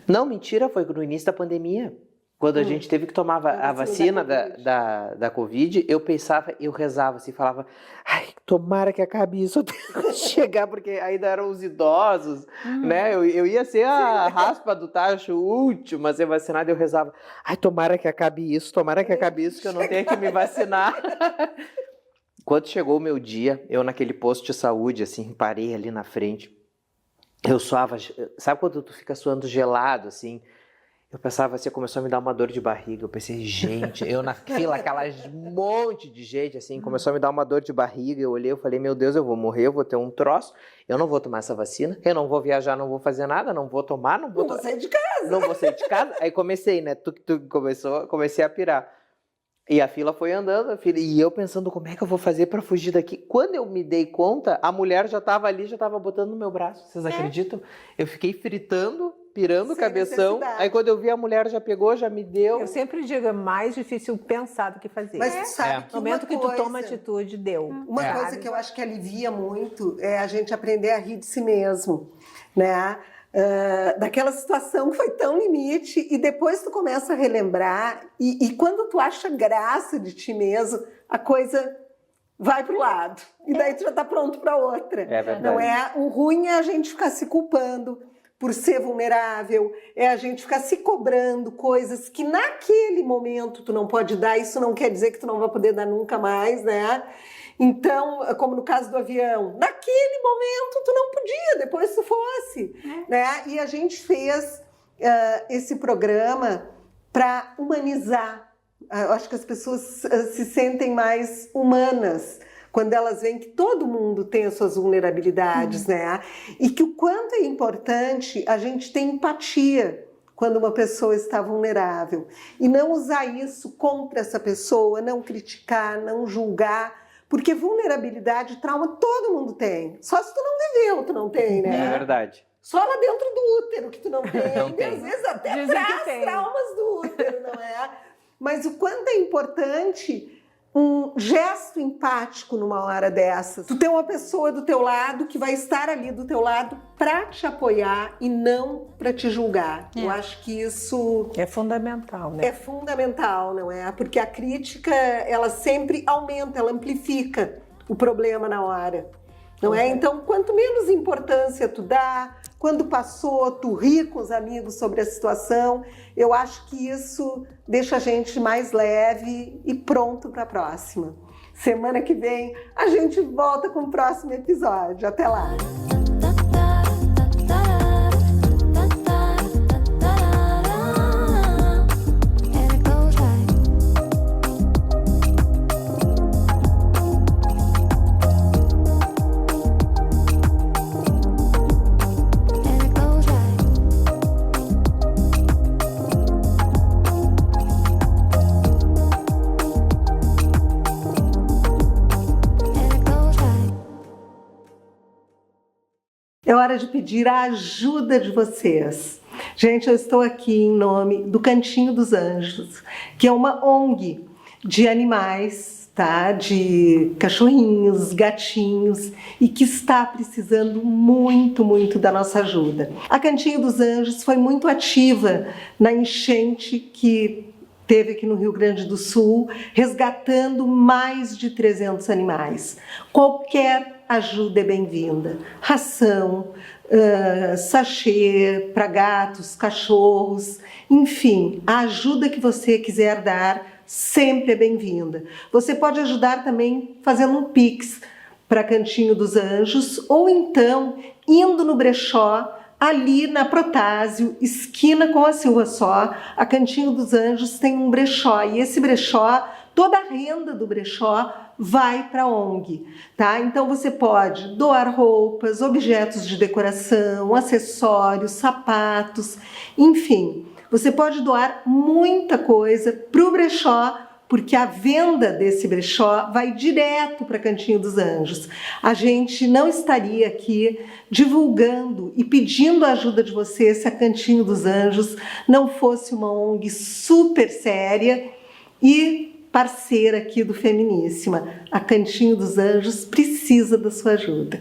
Não, mentira, foi no início da pandemia. Quando a gente teve que tomar a vacina da Covid, eu rezava assim, falava, ai, tomara que acabe isso até chegar, porque ainda eram os idosos, né? Eu ia ser a raspa do tacho última a ser vacinada, eu rezava, ai, tomara que acabe isso, que eu não tenha que me vacinar. Quando chegou o meu dia, eu naquele posto de saúde, assim, parei ali na frente, eu suava, sabe quando tu fica suando gelado, assim? Eu pensava assim, começou a me dar uma dor de barriga. Eu pensei, gente, eu na fila, aquelas monte de gente, assim, começou a me dar uma dor de barriga. Eu olhei, eu falei, meu Deus, eu vou morrer, eu vou ter um troço. Eu não vou tomar essa vacina, eu não vou viajar, não vou fazer nada, não vou tomar, não vou sair de casa. Não vou sair de casa. Aí comecei, né? Comecei a pirar. E a fila foi andando, e eu pensando, como é que eu vou fazer para fugir daqui? Quando eu me dei conta, a mulher já estava ali, já estava botando no meu braço. Vocês acreditam? Eu fiquei fritando, pirando o cabeção. Aí quando eu vi, a mulher já pegou, já me deu. Eu sempre digo, é mais difícil pensar do que fazer. Mas tu sabe que no momento que tu toma atitude, deu. Uma coisa que eu acho que alivia muito é a gente aprender a rir de si mesmo, né? Daquela situação que foi tão limite, e depois tu começa a relembrar, e quando tu acha graça de ti mesmo, a coisa vai pro lado, e daí tu já tá pronto para outra. É verdade. Não é? O ruim é a gente ficar se culpando por ser vulnerável, é a gente ficar se cobrando coisas que naquele momento tu não pode dar, isso não quer dizer que tu não vai poder dar nunca mais, né? Então, como no caso do avião, naquele momento tu não podia, depois tu fosse, né? E a gente fez esse programa para humanizar. Eu acho que as pessoas se sentem mais humanas quando elas veem que todo mundo tem as suas vulnerabilidades, né? E que o quanto é importante a gente ter empatia quando uma pessoa está vulnerável. E não usar isso contra essa pessoa, não criticar, não julgar, porque vulnerabilidade, trauma, todo mundo tem. Só se tu não viveu, tu não tem, né? É verdade. Só lá dentro do útero que tu não tem. Não tem. Às vezes até Dizem que traz tem. traumas do útero, não é? Mas o quanto é importante um gesto empático numa hora dessas. Tu tem uma pessoa do teu lado que vai estar ali do teu lado para te apoiar e não para te julgar. Eu acho que isso É fundamental, né? é fundamental, não é? Porque a crítica, ela sempre aumenta, ela amplifica o problema na hora, não é? Então, quanto menos importância tu dá, quando passou, tu ri com os amigos sobre a situação, eu acho que isso deixa a gente mais leve e pronto para a próxima. Semana que vem a gente volta com o próximo episódio. Até lá! É hora de pedir a ajuda de vocês. Gente, eu estou aqui em nome do Cantinho dos Anjos, que é uma ONG de animais, tá? De cachorrinhos, gatinhos, e que está precisando muito, muito da nossa ajuda. A Cantinho dos Anjos foi muito ativa na enchente que teve aqui no Rio Grande do Sul, resgatando mais de 300 animais. Qualquer ajuda é bem-vinda. Ração, sachê para gatos, cachorros, enfim, a ajuda que você quiser dar sempre é bem-vinda. Você pode ajudar também fazendo um Pix para Cantinho dos Anjos ou então indo no brechó ali na Protásio, esquina com a Silva Só, a Cantinho dos Anjos tem um brechó e esse brechó, toda a renda do brechó vai para a ONG, tá? Então você pode doar roupas, objetos de decoração, acessórios, sapatos, enfim, você pode doar muita coisa para o brechó, porque a venda desse brechó vai direto para Cantinho dos Anjos. A gente não estaria aqui divulgando e pedindo a ajuda de vocês se a Cantinho dos Anjos não fosse uma ONG super séria e parceira aqui do Feminíssima. A Cantinho dos Anjos precisa da sua ajuda.